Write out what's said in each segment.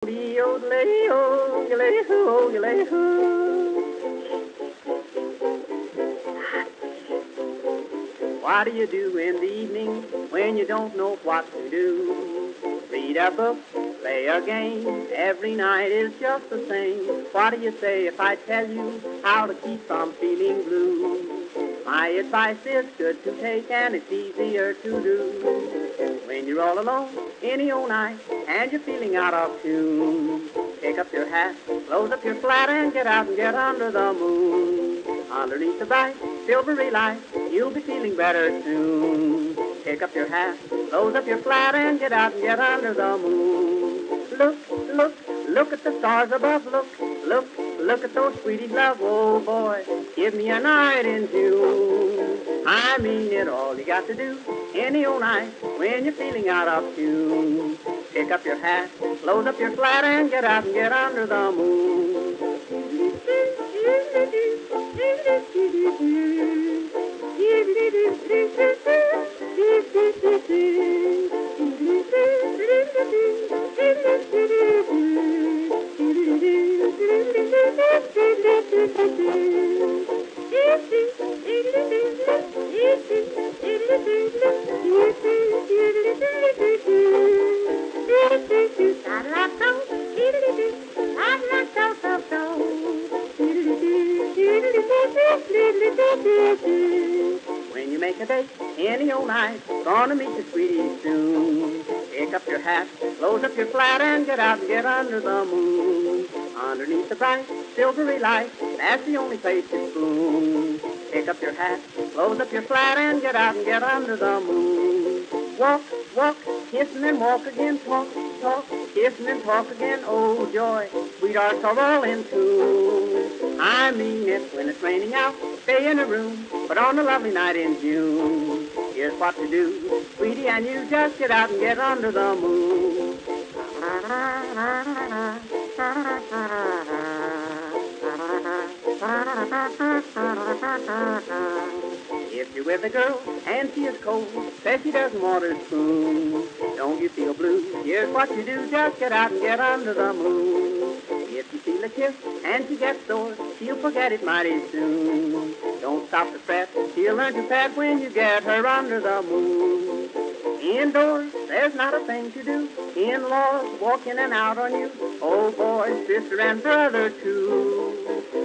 What do you do in the evening when you don't know what to do? Read a book, play a game, every night is just the same. What do you say if I tell you how to keep from feeling blue? My advice is good to take and it's easier to do. When you're all alone, any old night, and you're feeling out of tune, pick up your hat, close up your flat, and get out and get under the moon. Underneath the bright, silvery light, you'll be feeling better soon. Pick up your hat, close up your flat, and get out and get under the moon. Look, look, look at the stars above. Look, look, look at those sweeties love. Oh boy, give me a night in June. I mean it, all you got to do any old night when you're feeling out of tune. Pick up your hat, close up your flat, and get out and get under the moon. When you make a date any old night, gonna meet your sweetie soon. Pick up your hat, close up your flat, and get out and get under the moon. Underneath the bright, silvery light, that's the only place to spoon. Pick up your hat, close up your flat, and get out and get under the moon. Walk, walk, kissing and walk again, talk, talk, kissing and talk again, oh joy, sweethearts are all in tune. I mean it, when it's raining out, stay in a room, but on a lovely night in June, here's what to do, sweetie, and you just get out and get under the moon. If you're with a girl and she is cold, says she doesn't want her spoon, don't you feel blue? Here's what you do, just get out and get under the moon. If you feel a kiss and she gets sore, she'll forget it mighty soon. Don't stop to fret, she'll learn to pet when you get her under the moon. Indoors, there's not a thing to do. In-laws walk in and out on you. Oh boy, sister and brother too.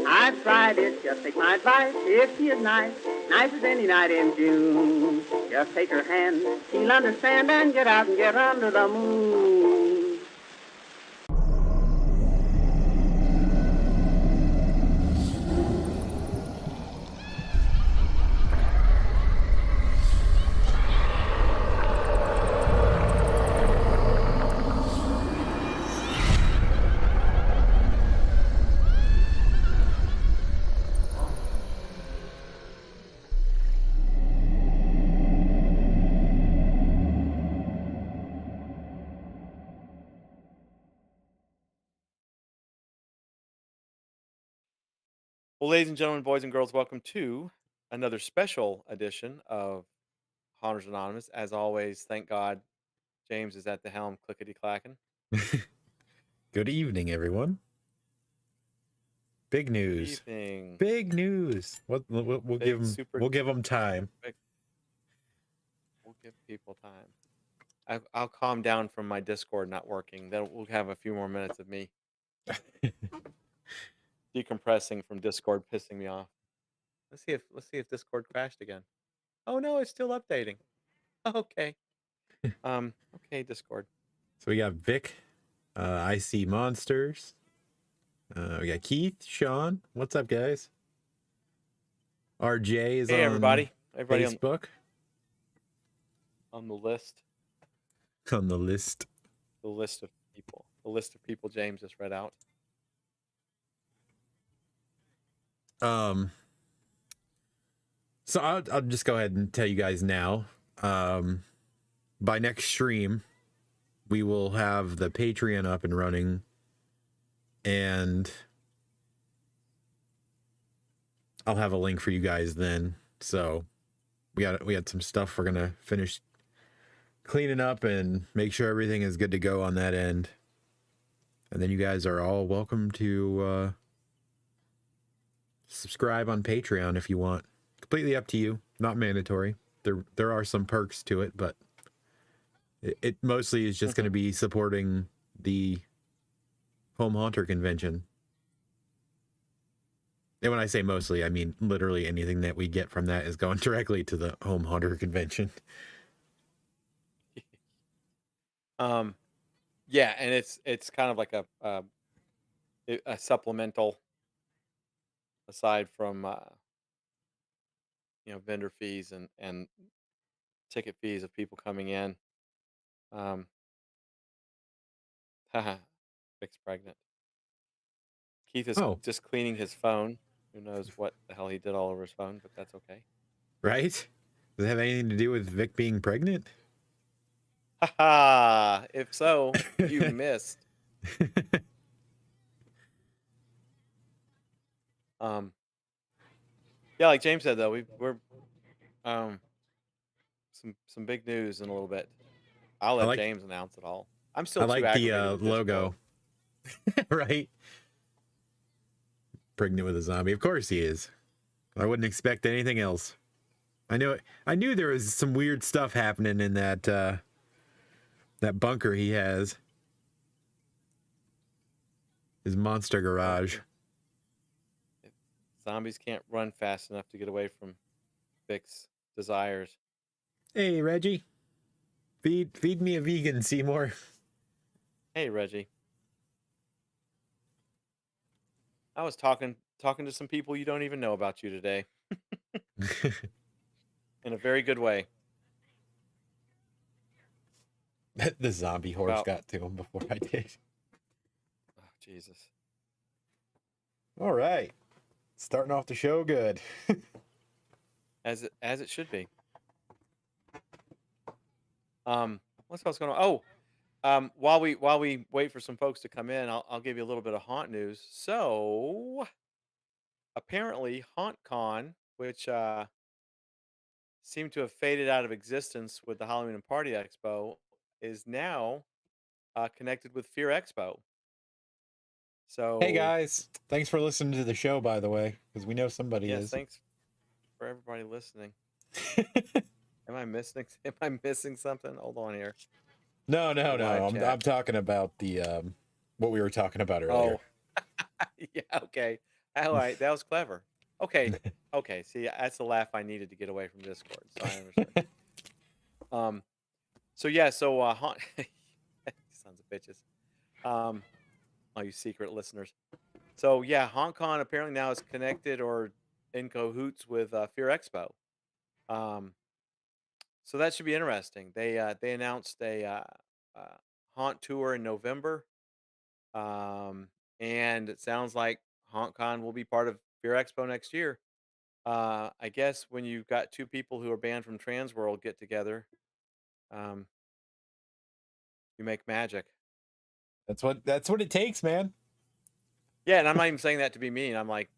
I've tried it, just take my advice. If she is nice, nice as any night in June, just take her hand, she'll understand, and get out and get under the moon. Well, ladies and gentlemen, boys and girls, welcome to another special edition of Haunters Anonymous. As always, thank God James is at the helm, clickety clacking. Good evening, everyone. Big news. Good evening. Big news. We'll give them time. We'll give people time. I'll calm down from my Discord not working. Then we'll have a few more minutes of me decompressing from Discord pissing me off. Let's see if Discord crashed again. Oh no, it's still updating. Okay. Okay, Discord. So we got Vic, I See Monsters. We got Keith, Sean. What's up, guys? RJ is on everybody Facebook. On the list. On the list. The list of people. The list of people James just read out. So I'll just go ahead and tell you guys now. By next stream, we will have the Patreon up and running, and I'll have a link for you guys then. So we got some stuff we're gonna finish cleaning up and make sure everything is good to go on that end. And then you guys are all welcome to subscribe on Patreon if you want. Completely up to you. Not mandatory. There are some perks to it, but it mostly is just going to be supporting the Home Haunter convention. And when I say mostly, I mean literally anything that we get from that is going directly to the Home Haunter convention. Yeah, and it's kind of like a supplemental aside from vendor fees and ticket fees of people coming in. Um, haha, Vic's pregnant. Keith is Oh, just cleaning his phone. Who knows what the hell he did all over his phone, but that's okay. right? Does it have anything to do with Vic being pregnant? Haha! If so, you missed. Um, yeah, like James said though, we're um some big news in a little bit. I'll I let like James announce it all. I'm I still too like the aggravated with Discord. logo, right? Pregnant with a zombie. Of course he is. I wouldn't expect anything else. I knew there was some weird stuff happening in that that bunker he has. His monster garage. If zombies can't run fast enough to get away from Vic's desires. Hey Reggie. Feed me a vegan, Seymour. Hey Reggie. I was talking to some people you don't even know about you today. In a very good way. The zombie horse About got to him before I did. oh Jesus. All right. Starting off the show good. As it should be. What's else going on? Oh, while we wait for some folks to come in, I'll give you a little bit of haunt news. So apparently HauntCon, which seemed to have faded out of existence with the Halloween and Party Expo, is now connected with Fear Expo. Hey So guys, thanks for listening to the show, by the way, because we know somebody yes, is. thanks for everybody listening. Am I missing? Am I missing something? Hold on here. No. Live chat. I'm talking about the what we were talking about earlier. Oh, yeah. Okay. All right. That was clever. Okay. Okay. See, that's the laugh I needed to get away from Discord. So I understand. So yeah. So haunt. Sons of bitches. All you secret listeners. So yeah, HauntCon apparently now is connected or in cahoots with Fear Expo. Um, so that should be interesting. They announced a haunt tour in November, and it sounds like HauntCon will be part of Fear Expo next year. I guess when you've got two people who are banned from Transworld get together, um, you make magic. That's what it takes, man. Yeah, and I'm not even saying that to be mean. I'm like,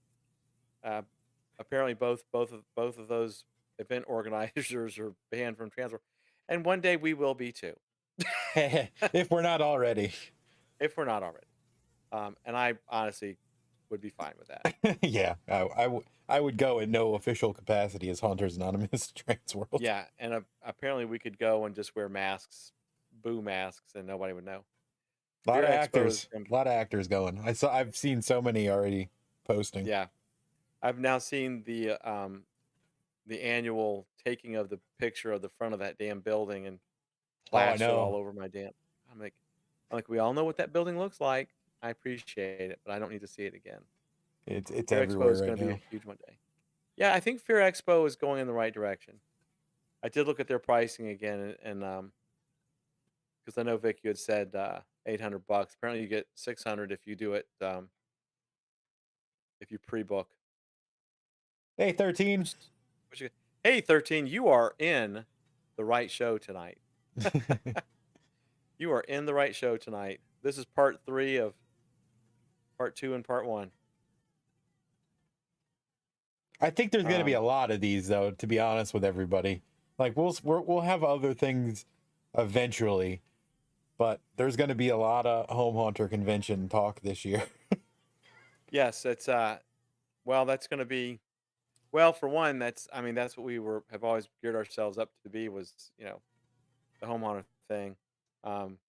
uh, apparently both of those event organizers are banned from Transworld, and one day we will be too, If we're not already. if we're not already. And I honestly would be fine with that. Yeah, I would go in no official capacity as Haunters Anonymous Transworld. Yeah, and apparently we could go and just wear masks, boo masks, and nobody would know. A lot of Fear Expo actors. is gonna A lot of actors going. I've seen so many already posting. Yeah, I've now seen the annual taking of the picture of the front of that damn building and Oh, I plastered all know. over my damn. I'm like, we all know what that building looks like. I appreciate it, but I don't need to see it again. It's Fear Expo everywhere is going right to be now. a huge one day. Yeah, I think Fear Expo is going in the right direction. I did look at their pricing again, and because I know Vic, you had said $800. Apparently, you get 600 if you do it if you pre-book. Hey, 13. Hey, 13, you are in the right show tonight. You are in the right show tonight. This is part 3 of part 2 and part 1. I think there's going to be a lot of these, though. To be honest with everybody, like we'll have other things eventually, but there's going to be a lot of home haunter convention talk this year. Yes, it's well, that's going to be well for one. I mean, that's what we have always geared ourselves up to be was the home haunter thing, um,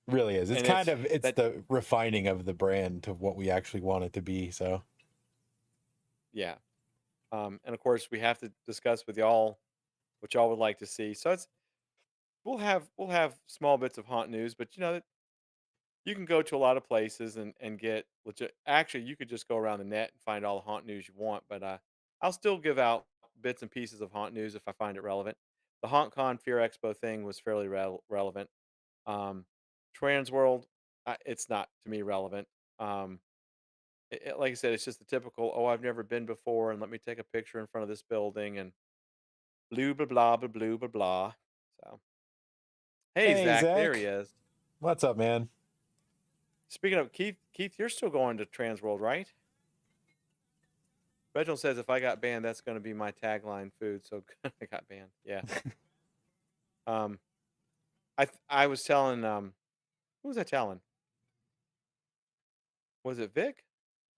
Really is. It's and kind of it's that the refining of the brand to what we actually want it to be. So yeah, and of course we have to discuss with y'all what y'all would like to see. So it's we'll have small bits of haunt news, but you can go to a lot of places and get legit. Actually, you could just go around the net and find all the haunt news you want. But I'll still give out bits and pieces of haunt news if I find it relevant. The HauntCon Fear Expo thing was fairly relevant. Um, Transworld, it's not to me relevant. Um, like I said, it's just the typical. Oh, I've never been before, and let me take a picture in front of this building and blah blah blah blah blah blah blah. So, hey hey, Zach, there he Zach, is. what's up, man? Speaking of Keith, you're still going to Transworld, right? Reginald says if I got banned, that's going to be my tagline food. So I got banned. Yeah. Um, I was telling who was I telling? Was it Vic?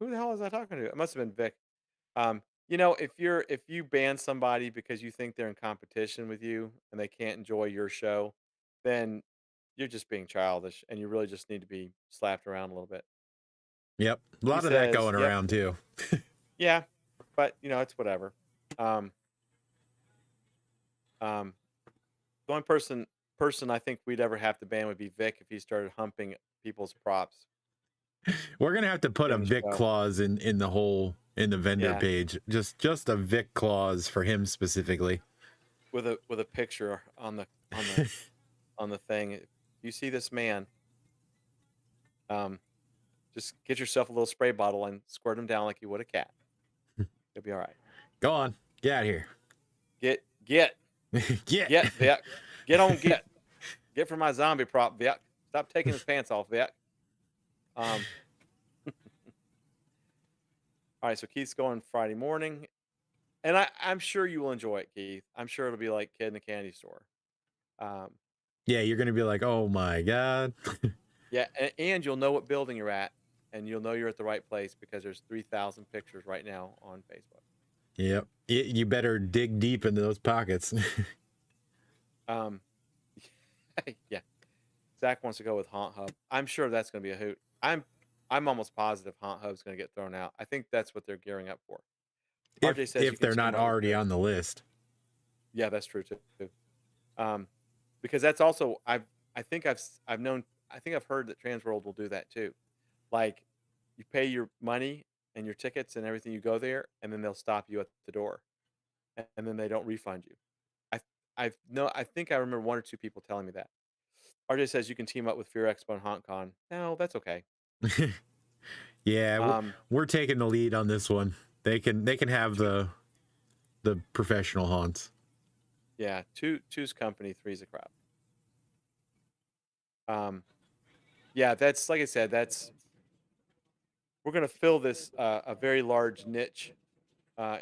Who the hell was I talking to? It must have been Vic. If you ban somebody because you think they're in competition with you and they can't enjoy your show, then you're just being childish and you really just need to be slapped around a little bit. Yep, a He lot of that says, going "Yep, around too. yeah, but it's whatever." Um, um, The only person I think we'd ever have to ban would be Vic if he started humping people's props We're gonna have to put a in the Vic show. clause in the vendor Yeah, page. Just a Vic clause for him specifically. with a picture on the thing. If you see this man, um, just get yourself a little spray bottle and squirt him down like you would a cat. You'll be all right. Go on, get out of here. Get get Get. get Vic. Get on get for my zombie prop, Vic. Stop taking his pants off, Vic. Um, all right, so Keith's going Friday morning. And I'm sure you will enjoy it, Keith. I'm sure it'll be like Kid in the Candy Store. Um, Yeah, you're gonna be like, oh my god. yeah, and you'll know what building you're at, and you'll know you're at the right place because there's 3,000 pictures right now on Facebook. Yep. You better dig deep into those pockets. Um, yeah, Zach wants to go with Haunt Hub. I'm sure that's going to be a hoot. I'm almost positive Haunt Hub's going to get thrown out. I think that's what they're gearing up for. RJ says you if can they're not team up with already Chris. on the list. Yeah, that's true too. Um, because that's also I think I've known I think I've heard that Transworld will do that too. Like you pay your money and your tickets and everything, you go there, and then they'll stop you at the door, and then they don't refund you. I I think I remember one or two people telling me that. RJ says you can team up with Fear Expo and HauntCon. No, that's okay. Yeah, Um, we're taking the lead on this one. They can have the professional haunts. yeah, two's company, three's a crowd. Yeah, that's like I said, we're going to fill this a very large niche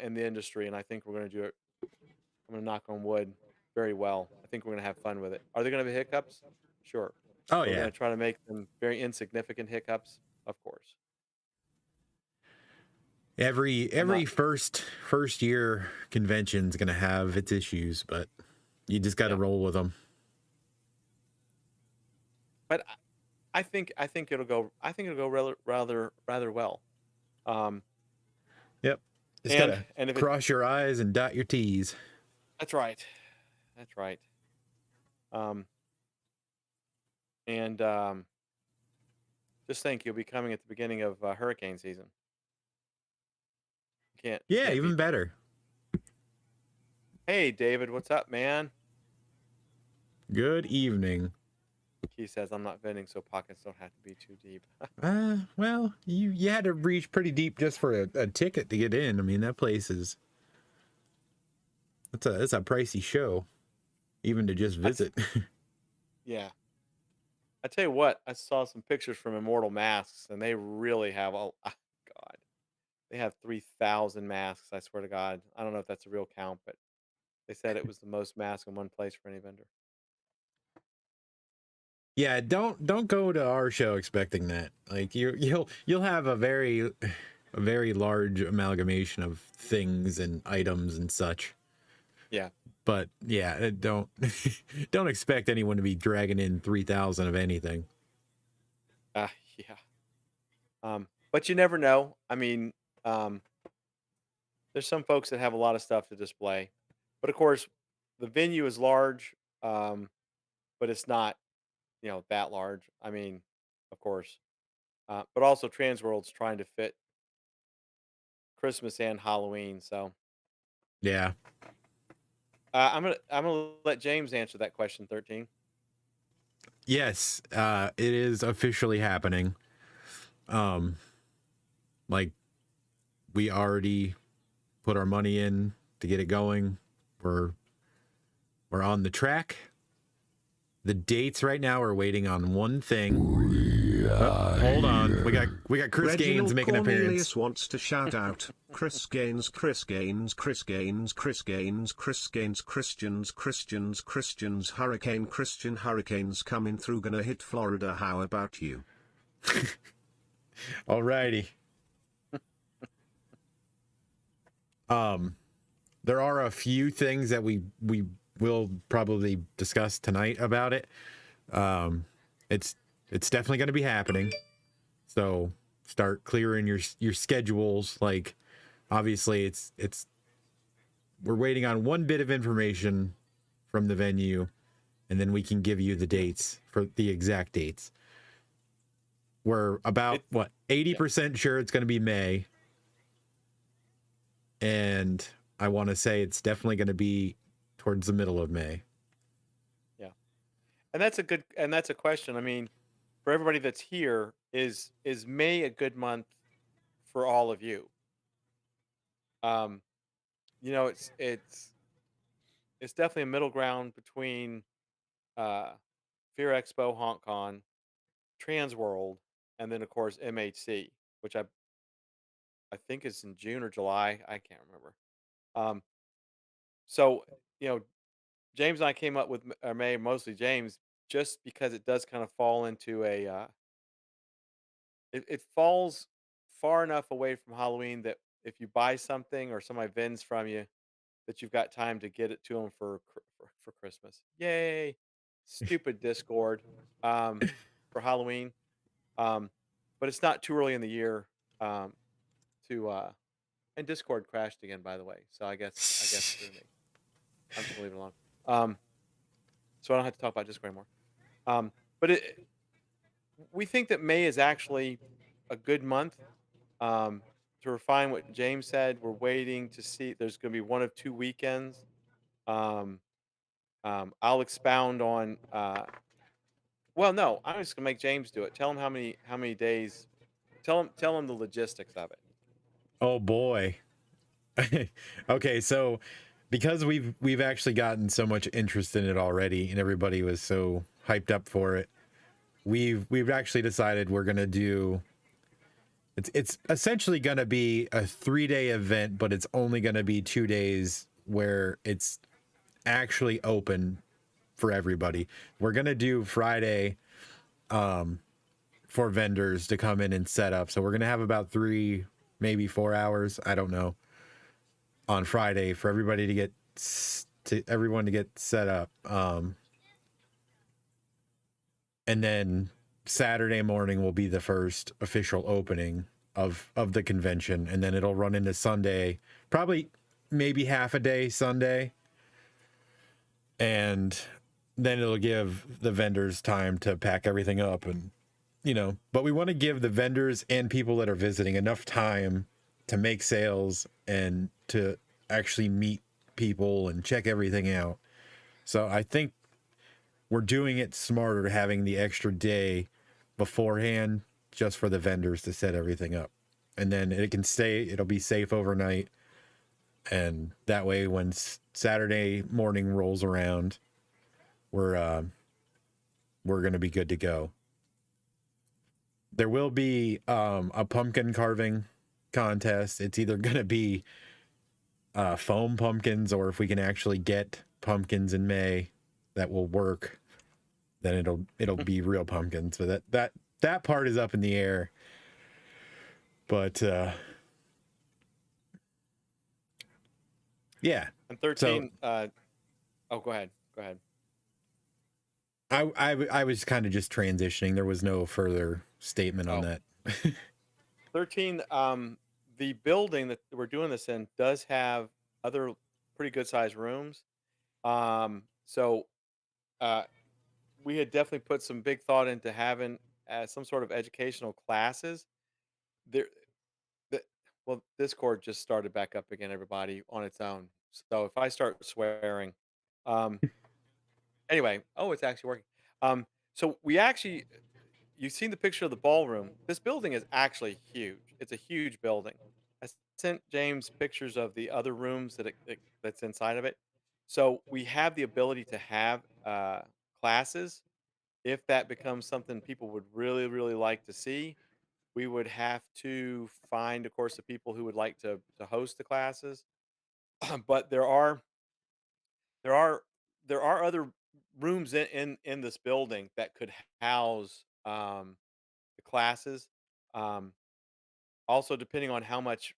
in the industry, and I think we're going to do it. I'm going to knock on wood very well. I think we're going to have fun with it. Are there going to be hiccups? Sure. Oh We're yeah. going to try to make them very insignificant hiccups, of course. I'm Every not, first year convention's gonna have its issues, but you just got to yeah. roll with them. But I think it'll go. I think it'll go rather well. Um, Yep. Just and gotta and if it cross your I's and dot your T's. that's right, that's right. Um, and just think you'll be coming at the beginning of hurricane season. You Yeah, can't even beat that. better. Hey David, what's up, man? Good evening. He says I'm not vending, so pockets don't have to be too deep. Well, you had to reach pretty deep just for a ticket to get in. I mean, that place is it's a pricey show, even to just I t- visit. yeah, I tell you what, I saw some pictures from Immortal Masks, and they really have God, they have 3,000 masks. I swear to God, I don't know if that's a real count, but they said it was the most masks in one place for any vendor. Yeah, don't go to our show expecting that. Like you'll have a very large amalgamation of things and items and such. Yeah. But yeah, don't don't expect anyone to be dragging in 3,000 of anything. Yeah. But you never know. I mean, there's some folks that have a lot of stuff to display, but of course, the venue is large, but it's not, that large. I mean, of course, but also Transworld's trying to fit Christmas and Halloween. So Yeah. I'm gonna let James answer that question. 13. Yes, it is officially happening. Like we already put our money in to get it going. We're on the track. The dates right now are waiting on one thing. Hold on. We got Chris Gaines making an appearance. Cornelius wants to shout out Chris Gaines, Chris Gaines, Chris Gaines, Chris Gaines, Chris Gaines, Christians, Hurricane Christian Hurricanes coming through, gonna hit Florida. How about you? Alrighty. There are a few things that we will probably discuss tonight about it. It's definitely going to be happening. So start clearing your schedules. Like, obviously, it's we're waiting on one bit of information from the venue, and then we can give you the dates for the exact dates. We're about 80% sure it's going to be May, and I want to say it's definitely going to be towards the middle of May. Yeah, and that's a question. I mean, for everybody that's here, is May a good month for all of you? It's definitely a middle ground between uh, Fear Expo, Hong Kong, Transworld, and then of course MHC, which I think is in June or July. I can't remember. Um, so you know, James and I came up with May, mostly James, just because it does kind of fall into it falls far enough away from Halloween that if you buy something or somebody vends from you, that you've got time to get it to them for Christmas. Yay! Stupid Discord for Halloween. But it's not too early in the year um, to and Discord crashed again, by the way. So I guess screw me. I'm just gonna leave it alone. So I don't have to talk about Discord anymore. But we think that May is actually a good month. To refine what James said, we're waiting to see. There's going to be one of two weekends. Um, I'll expound on. Well, no, I'm just going to make James do it. Tell him how many days. Tell him the logistics of it. Oh boy. Okay, so because we've actually gotten so much interest in it already, and everybody was so hyped up for it, we've actually decided we're gonna do. It's essentially gonna be a 3-day event, but it's only gonna be 2 days where it's actually open for everybody. We're gonna do Friday for vendors to come in and set up. So we're gonna have about 3, maybe 4 hours, I don't know, on Friday for everybody everyone to get set up. And then Saturday morning will be the first official opening of the convention, and then it'll run into Sunday, probably maybe half a day Sunday, and then it'll give the vendors time to pack everything up. And but we want to give the vendors and people that are visiting enough time to make sales and to actually meet people and check everything out. So I think we're doing it smarter, having the extra day beforehand just for the vendors to set everything up. And then it'll be safe overnight. And that way when Saturday morning rolls around, we're going to be good to go. There will be a pumpkin carving contest. It's either going to be foam pumpkins, or if we can actually get pumpkins in May, that will work. then it'll be real pumpkin. So that part is up in the air. But yeah. And So 13, oh, go ahead. Go ahead. I was kind of just transitioning. There was no further statement on Oh, that. 13, the building that we're doing this in does have other pretty good sized rooms. So uh, we had definitely put some big thought into having some sort of educational classes. There, the, well, Discord just started back up again, everybody, on its own. So if I start swearing, um, anyway, oh, it's actually working. Um, so we actually, you've seen the picture of the ballroom. This building is actually huge. It's a huge building. I sent James pictures of the other rooms that's inside of it. So we have the ability to have classes. If that becomes something people would really, really like to see, we would have to find, of course, the people who would like to host the classes. But there are there are other rooms in this building that could house the classes. Um, Also, depending on how much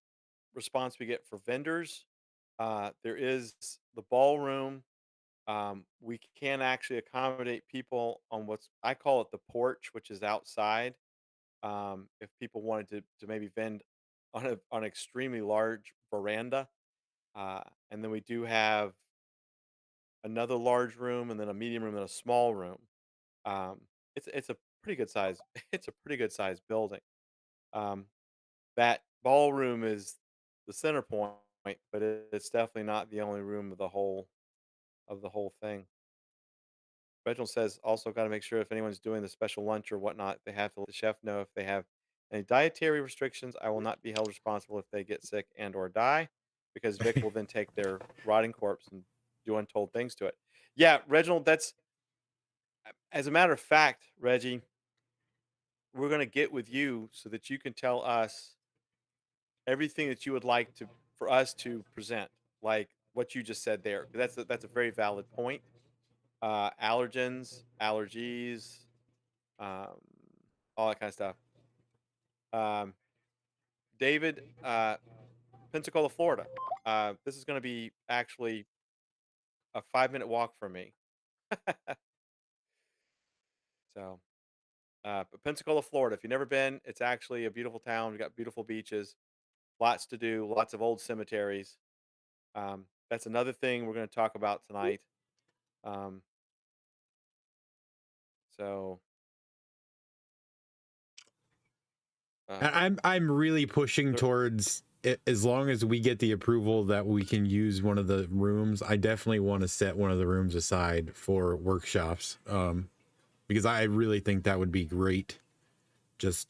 response we get for vendors, there is the ballroom. We can actually accommodate people on what's I call it the porch, which is outside. If people wanted to maybe vend on an extremely large veranda, and then we do have another large room, and then a medium room, and a small room. Um, it's a pretty good size. It's a pretty good size building. Um, that ballroom is the center point, but it's definitely not the only room of the whole thing. Reginald says also got to make sure if anyone's doing the special lunch or whatnot, they have to let the chef know if they have any dietary restrictions. I will not be held responsible if they get sick and or die, because Vic will then take their rotting corpse and do untold things to it. Yeah, Reginald, that's as a matter of fact, Reggie, we're gonna get with you so that you can tell us everything that you would like to for us to present, like what you just said there. That's a very valid point. Allergens, allergies, um, all that kind of stuff. Um, David, Pensacola, Florida. This is going to be actually a 5 minute walk from me. So, but Pensacola, Florida. If you've never been, it's actually a beautiful town. We got beautiful beaches, lots to do, lots of old cemeteries. That's another thing we're going to talk about tonight. Um, so, uh, I'm really pushing there, towards it, as long as we get the approval that we can use one of the rooms. I definitely want to set one of the rooms aside for workshops, because I really think that would be great. Just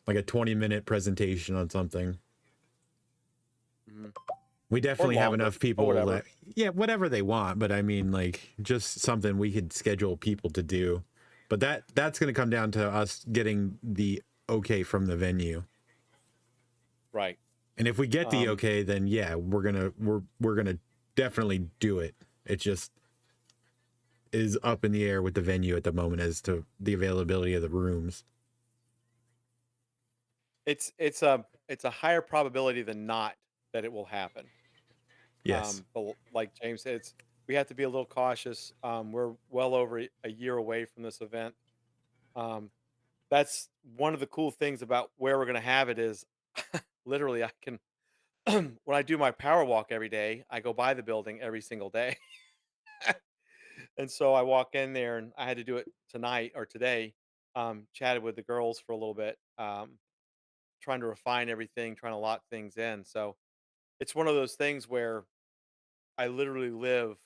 like a 20-minute presentation on something. mhm, We or definitely have longer, enough or people whatever. that, yeah, whatever they want, but I mean, like, just something we could schedule people to do. But that's going to come down to us getting the okay from the venue. Right. And if we get the Um, okay, then yeah, we're gonna definitely do it. It just is up in the air with the venue at the moment as to the availability of the rooms. it's a higher probability than not that it will happen. Yes. Like James said, we have to be a little cautious. We're well over a year away from this event. Um, that's one of the cool things about where we're going to have it is literally I can when I do my power walk every day, I go by the building every single day. And so I walk in there and I had to do it tonight or today. Chatted with the girls for a little bit, trying to refine everything, trying to lock things in. So it's one of those things where I literally live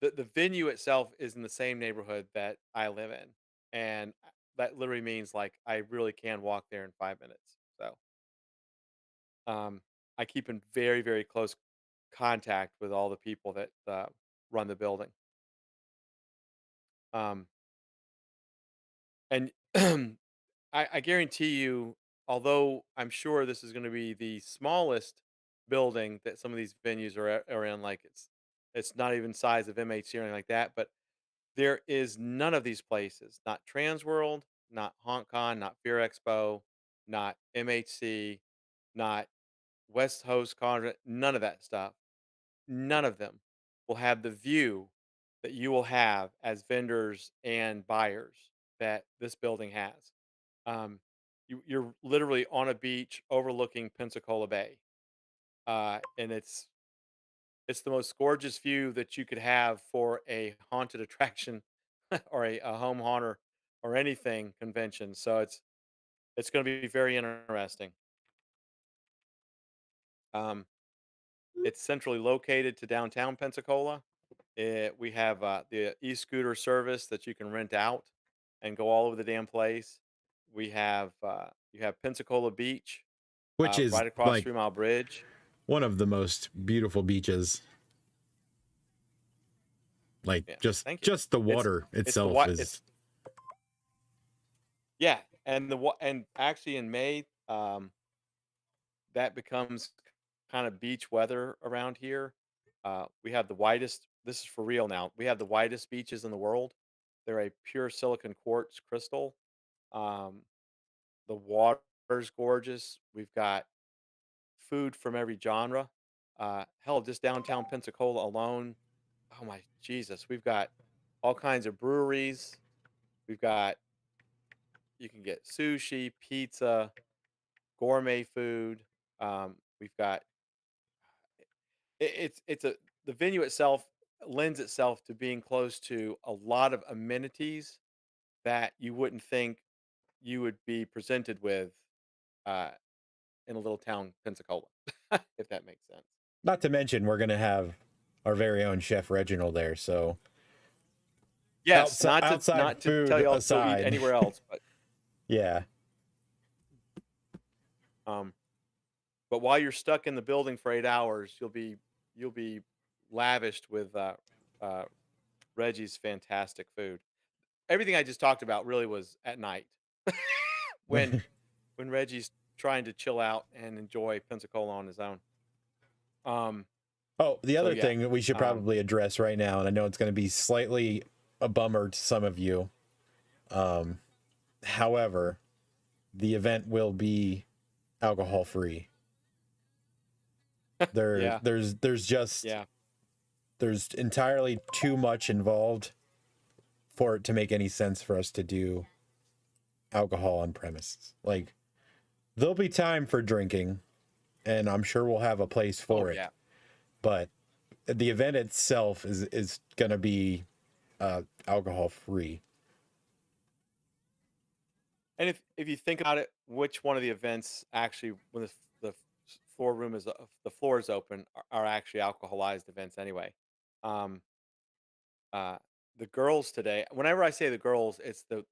the venue itself is in the same neighborhood that I live in, and that literally means, like, I really can walk there in 5 minutes, so, um, I keep in very, very close contact with all the people that, run the building, um, and I guarantee you, although I'm sure this is gonna be the smallest building that some of these venues are in, like, it's not even size of MHC or anything like that, but There is none of these places, not Transworld, not HauntCon, not Fear Expo, not MHC, not West Coast Con, none of that stuff. None of them will have the view that you will have as vendors and buyers that this building has. Um, you're literally on a beach overlooking Pensacola Bay, and it's the most gorgeous view that you could have for a haunted attraction or a home haunter or anything convention. So it's going to be very interesting. Um, it's centrally located to downtown Pensacola. We have the e-scooter service that you can rent out and go all over the damn place. We have you have Pensacola Beach, which is right across like 3 Mile Bridge. one of the most beautiful beaches. Like Yeah, just thank you. just the water It's the itself what is it's yeah, and and actually in May, that becomes kind of beach weather around here. We have the widest. This is for real now. We have the widest beaches in the world. They're a pure silicon quartz crystal. Um, the water's gorgeous. We've got food from every genre. Hell, just downtown Pensacola alone. Oh my Jesus, we've got all kinds of breweries. We've got you can get sushi, pizza, gourmet food. We've got it's a the venue itself lends itself to being close to a lot of amenities that you wouldn't think you would be presented with uh, in a little town, Pensacola, if that makes sense. not to mention we're gonna have our very own Chef Reginald there. So Yes, outside not to tell food y'all to go eat aside, anywhere else, yeah, um, but while you're stuck in the building for 8 hours, you'll be lavished with uh, Reggie's fantastic food. Everything I just talked about really was at night when Reggie's trying to chill out and enjoy Pensacola on his own. Oh, the So other yeah, thing that we should um, probably address right now, and I know it's going to be slightly a bummer to some of you. However, the event will be alcohol free. yeah, There's just yeah. there's entirely too much involved for it to make any sense for us to do alcohol on premises. Like there'll be time for drinking, and I'm sure we'll have a place for Oh it. yeah. But the event itself is going to be alcohol free. And if you think about it, which one of the events actually, when the floor room is the floor is open, are actually alcoholized events anyway? Um, uh, the girls today. Whenever I say the girls, it's the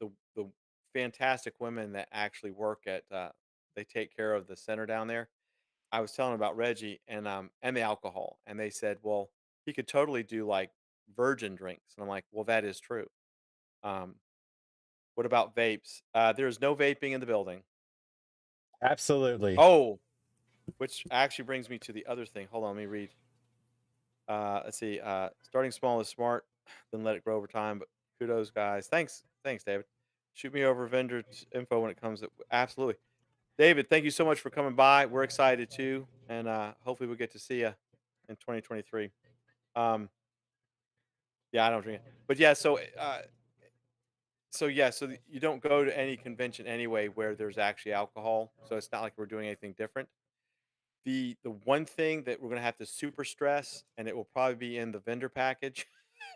fantastic women that actually work at. They take care of the center down there. I was telling about Reggie and the alcohol, and they said, well, he could totally do like virgin drinks, and I'm like, well, that is true. Um, what about vapes? There is no vaping in the building. Absolutely. Oh, which actually brings me to the other thing. Hold on, let me read. Let's see. Starting small is smart, then let it grow over time. But kudos, guys. Thanks, David. Shoot me over vendor info when it comes. Absolutely, David. Thank you so much for coming by. We're excited too, and hopefully we'll get to see you in 2023. Um, yeah, I don't drink it, but yeah. So you don't go to any convention anyway where there's actually alcohol. So it's not like we're doing anything different. The one thing that we're gonna have to super stress, and it will probably be in the vendor package,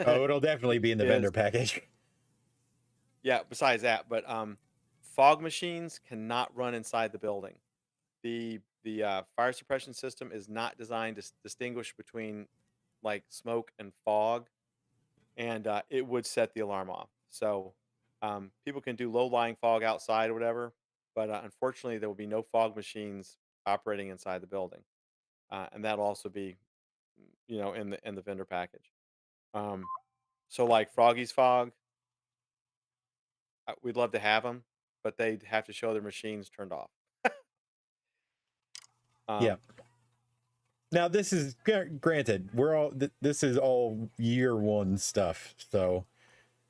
Oh, it'll definitely be in the vendor is package. yeah, besides that, but, fog machines cannot run inside the building. The fire suppression system is not designed to distinguish between, like, smoke and fog, and, it would set the alarm off. So, people can do low-lying fog outside or whatever, but, unfortunately, there will be no fog machines operating inside the building, and that'll also be in the vendor package. Um, so like Froggy's Fog, we'd love to have them, but they'd have to show their machines turned off. Yeah. Um, Now this is granted, we're all this is all year one stuff. So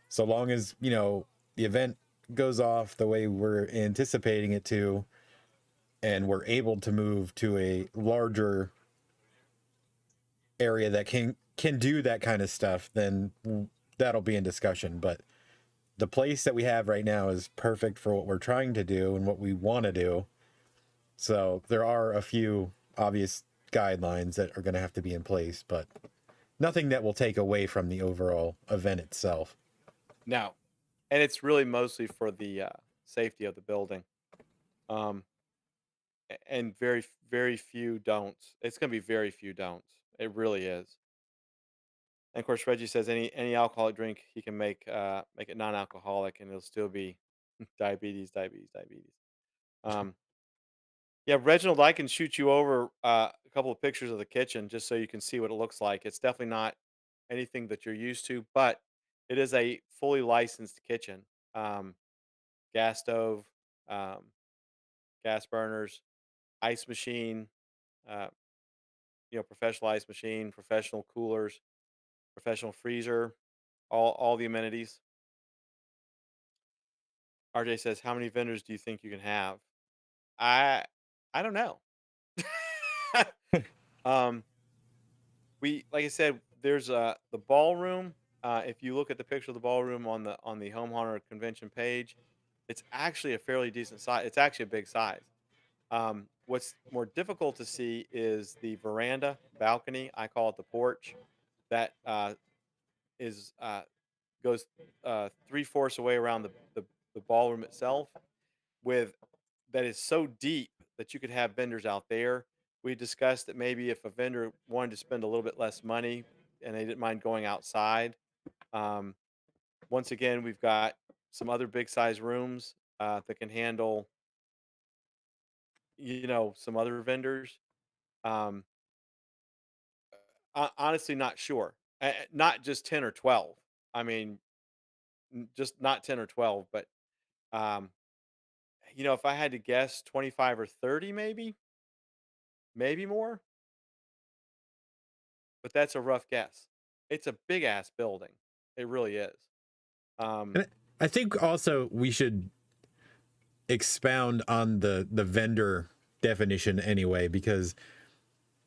so long as, you know, the event goes off the way we're anticipating it to, and we're able to move to a larger area that can do that kind of stuff, then that'll be in discussion. But the place that we have right now is perfect for what we're trying to do and what we want to do. So there are a few obvious guidelines that are going to have to be in place, but nothing that will take away from the overall event itself. No, and it's really mostly for the safety of the building. Um, and very few don'ts. It's going to be very few don'ts. It really is. And of course, Reggie says any alcoholic drink he can make it non-alcoholic, and it'll still be diabetes, diabetes, diabetes. Um, yeah, Reginald, I can shoot you over a couple of pictures of the kitchen just so you can see what it looks like. It's definitely not anything that you're used to, but it is a fully licensed kitchen. Um, gas stove, um, gas burners, ice machine, uh, professional ice machine, professional coolers, professional freezer, all the amenities. RJ says, "How many vendors do you think you can have?" I I don't know. um, we like I said, there's the ballroom. If you look at the picture of the ballroom on the Home Hunter convention page, it's actually a fairly decent size. It's actually a big size. What's more difficult to see is the veranda balcony. I call it the porch. That is goes 3/4 away around the ballroom itself. With that is so deep that you could have vendors out there. We discussed that maybe if a vendor wanted to spend a little bit less money and they didn't mind going outside. Um, Once again, we've got some other big size rooms that can handle, some other vendors. Um, Honestly, not sure. Not just 10 or 12. I mean, just not 10 or 12, but um, if I had to guess, 25 or 30, maybe more, but that's a rough guess. It's a big ass building. It really is. Um, And I think also we should expound on the vendor definition anyway, because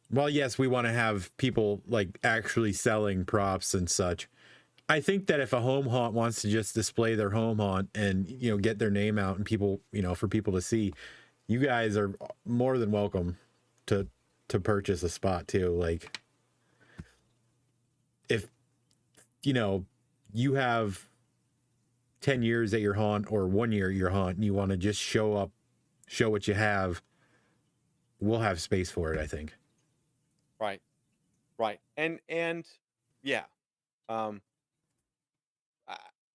while yes, we want to have people like actually selling props and such, I think that if a home haunt wants to just display their home haunt and, you know, get their name out and people, you know, for people to see, you guys are more than welcome to purchase a spot too. Like if, you know, you have 10 years at your haunt or 1 year at your haunt and you want to just show up, show what you have, we'll have space for it, I think. right, right, and yeah, um,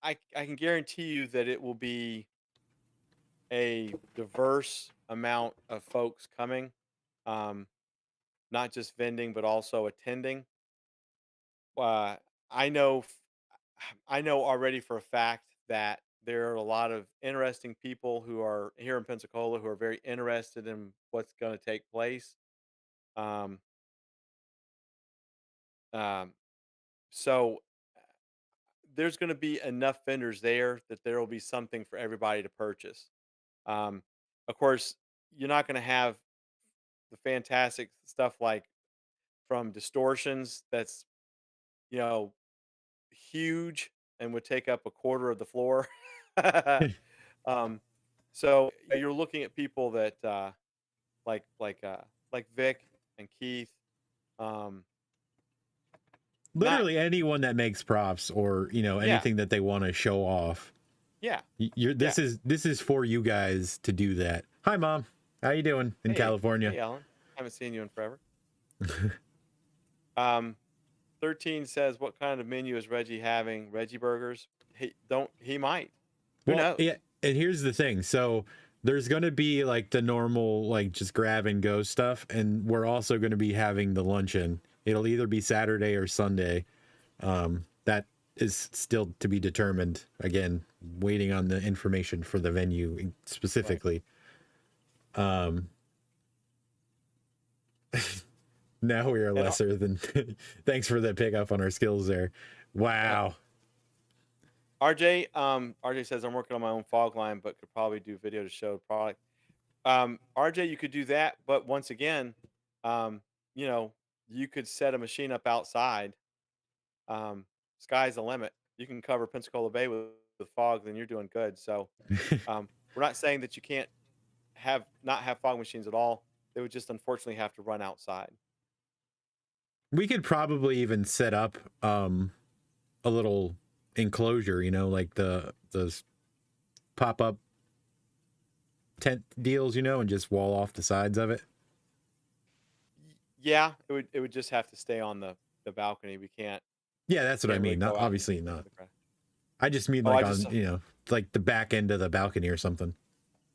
I I can guarantee you that it will be a diverse amount of folks coming, um, not just vending but also attending. Uh, I know, I know already for a fact that there are a lot of interesting people who are here in Pensacola who are very interested in what's going to take place. Um, um, so there's going to be enough vendors there that there will be something for everybody to purchase. Um, of course, you're not going to have the fantastic stuff like from Distortions that's, you know, huge and would take up a quarter of the floor. um, so you're looking at people that like Vic and Keith. Um, not Literally anyone that makes props or, you know, Yeah, anything that they want to show off. yeah, You're yeah. this is for you guys to do that. Hi mom. How you doing in California? Hey, Alan. Haven't seen you in forever. Um, 13 says, "What kind of menu is Reggie having? Reggie burgers? He might. Who Well, knows? yeah, and here's the thing. So there's going to be like the normal, like just grab and go stuff. And we're also going to be having the luncheon. It'll either be Saturday or Sunday. That is still to be determined. Again, waiting on the information for the venue Right. specifically. Um, now we are And lesser than, thanks for the pickup on our skills there. Wow. RJ says I'm working on my own fog line, but could probably do video to show product. RJ, you could do that, but once again, um, you know, you could set a machine up outside. Um, Sky's the limit. You can cover Pensacola Bay with fog, then you're doing good. So we're not saying that you can't not have fog machines at all. They would just unfortunately have to run outside. We could probably even set up a little enclosure, like those pop-up tent deals, and just wall off the sides of it. Yeah, it would just have to stay on the balcony. We can't Yeah, that's what I can't really mean. Not go out obviously into not. the crowd. I just mean Oh, like I on, just like the back end of the balcony or something.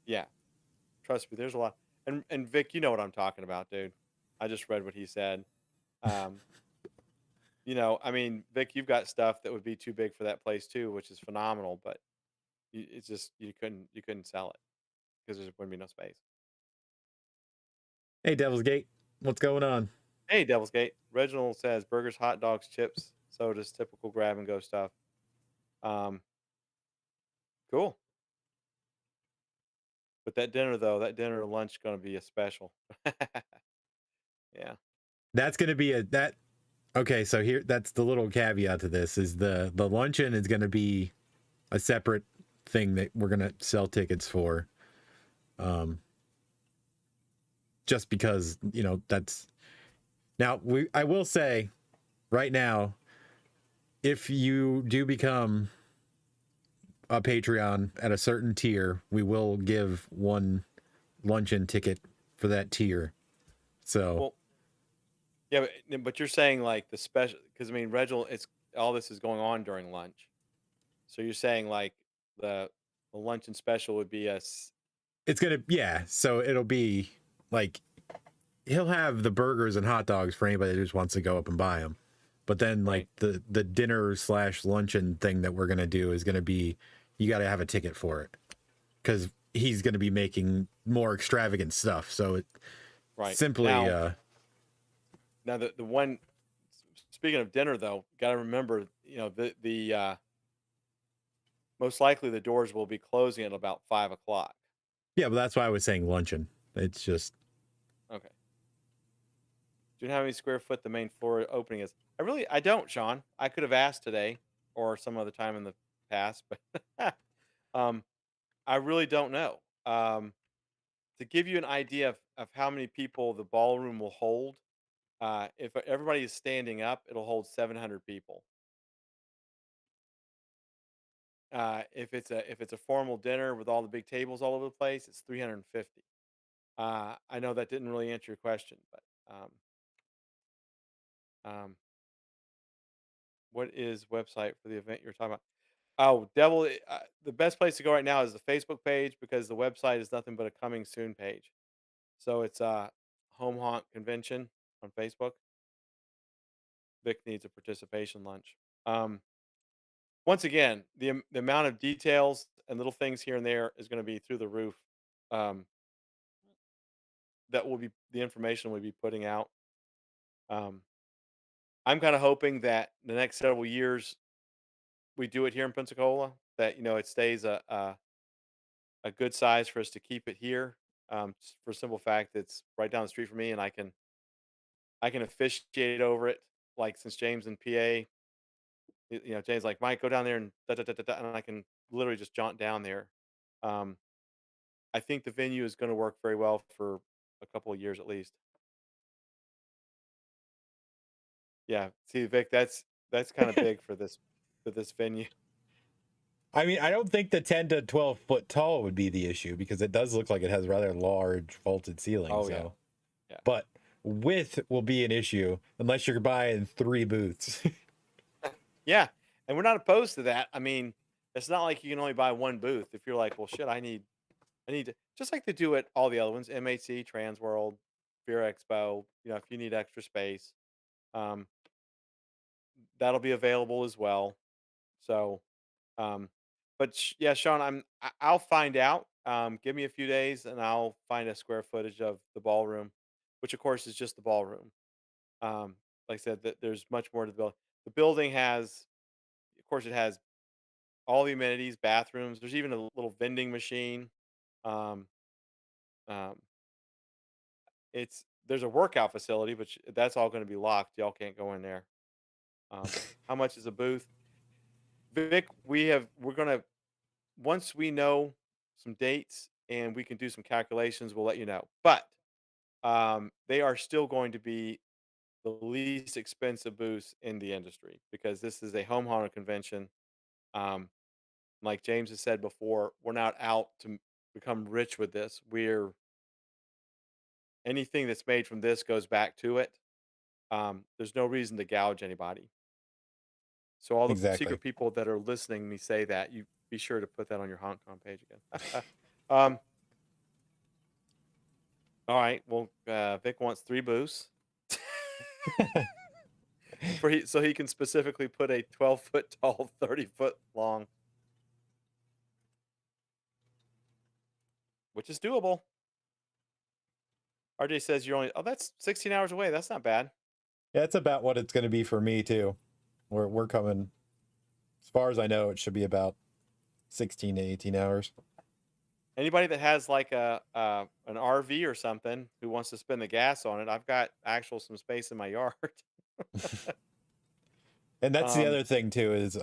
yeah. Trust me, there's a lot. And Vic, you know what I'm talking about, dude. I just read what he said. Um, I mean, Vic, you've got stuff that would be too big for that place too, which is phenomenal. But it's just you couldn't sell it because there wouldn't be no space. Hey, Devil's Gate, what's going on? Hey, Devil's Gate. Reginald says burgers, hot dogs, chips, sodas, typical grab and go stuff. Um, cool. But that dinner or lunch going to be a special. Yeah. That's gonna be that. Okay, so here, that's the little caveat to this: is the luncheon is gonna be a separate thing that we're gonna sell tickets for. Um, just because that's now I will say right now, if you do become a Patreon at a certain tier, we will give one luncheon ticket for that tier. So Well, yeah, but you're saying like the special because I mean, Reginald, it's all this is going on during lunch. So you're saying like the the luncheon special would be it's gonna, yeah. So it'll be like he'll have the burgers and hot dogs for anybody that just wants to go up and buy them. But then like right. the dinner slash luncheon thing that we're gonna do is gonna be, you got to have a ticket for it because he's gonna be making more extravagant stuff. So it Right. simply Now the one speaking of dinner though, got to remember, the most likely the doors will be closing at about 5 o'clock. yeah, but that's why I was saying luncheon. It's just Okay. Do you know how many square foot the main floor opening is? I don't, Sean. I could have asked today or some other time in the past, but um, I really don't know. To give you an idea of how many people the ballroom will hold, if everybody is standing up, it'll hold 700 people. If it's a formal dinner with all the big tables all over the place, it's 350. I know that didn't really answer your question, but um, what is website for the event you're talking about? Oh, the best place to go right now is the Facebook page because the website is nothing but a coming soon page. So it's Home Haunt Convention on Facebook. Vic needs a participation lunch. Um, Once again, the amount of details and little things here and there is going to be through the roof. Um, that will be the information we'll be putting out. Um, I'm kind of hoping that the next several years we do it here in Pensacola. That it stays a good size for us to keep it here. For simple fact, it's right down the street from me, and I can officiate over it. Like since James in PA, James like Mike, go down there and da, da, da, da, da, and I can literally just jaunt down there. Um, I think the venue is going to work very well for a couple of years at least. Yeah, see, Vic, that's kind of big for this venue. I mean, I don't think the 10 to 12 foot tall would be the issue because it does look like it has rather large vaulted ceilings. Oh yeah, So, yeah, but width will be an issue unless you're buying 3 booths. yeah. And we're not opposed to that. I mean, it's not like you can only buy one booth. If you're like, well, shit, I need to just like they do at all the other ones, MHC, Trans World, Fear Expo. If you need extra space, um, that'll be available as well. So, um, but yeah, Sean, I'll find out. Give me a few days, and I'll find a square footage of the ballroom, which of course is just the ballroom. Um, like I said, that there's much more to the building. The building has, of course, it has all the amenities, bathrooms. There's even a little vending machine. Um, um, there's a workout facility, but that's all going to be locked. Y'all can't go in there. How much is a booth? Vic, we're gonna once we know some dates and we can do some calculations, we'll let you know. But they are still going to be the least expensive booths in the industry because this is a home hunter convention. Um, like James has said before, we're not out to become rich with this. We're anything that's made from this goes back to it. There's no reason to gouge anybody. So all the Exactly. secret people that are listening me say that, you be sure to put that on your Hong Kong page again. um, all right. Well, Vic wants 3 booths so he can specifically put a 12-foot tall, 30-foot long, which is doable. RJ says you're only that's 16 hours away. That's not bad. Yeah, it's about what it's going to be for me too. We're coming. As far as I know, it should be about 16 to 18 hours. Anybody that has like an RV or something who wants to spend the gas on it, I've got actual some space in my yard. And that's the um, other thing too is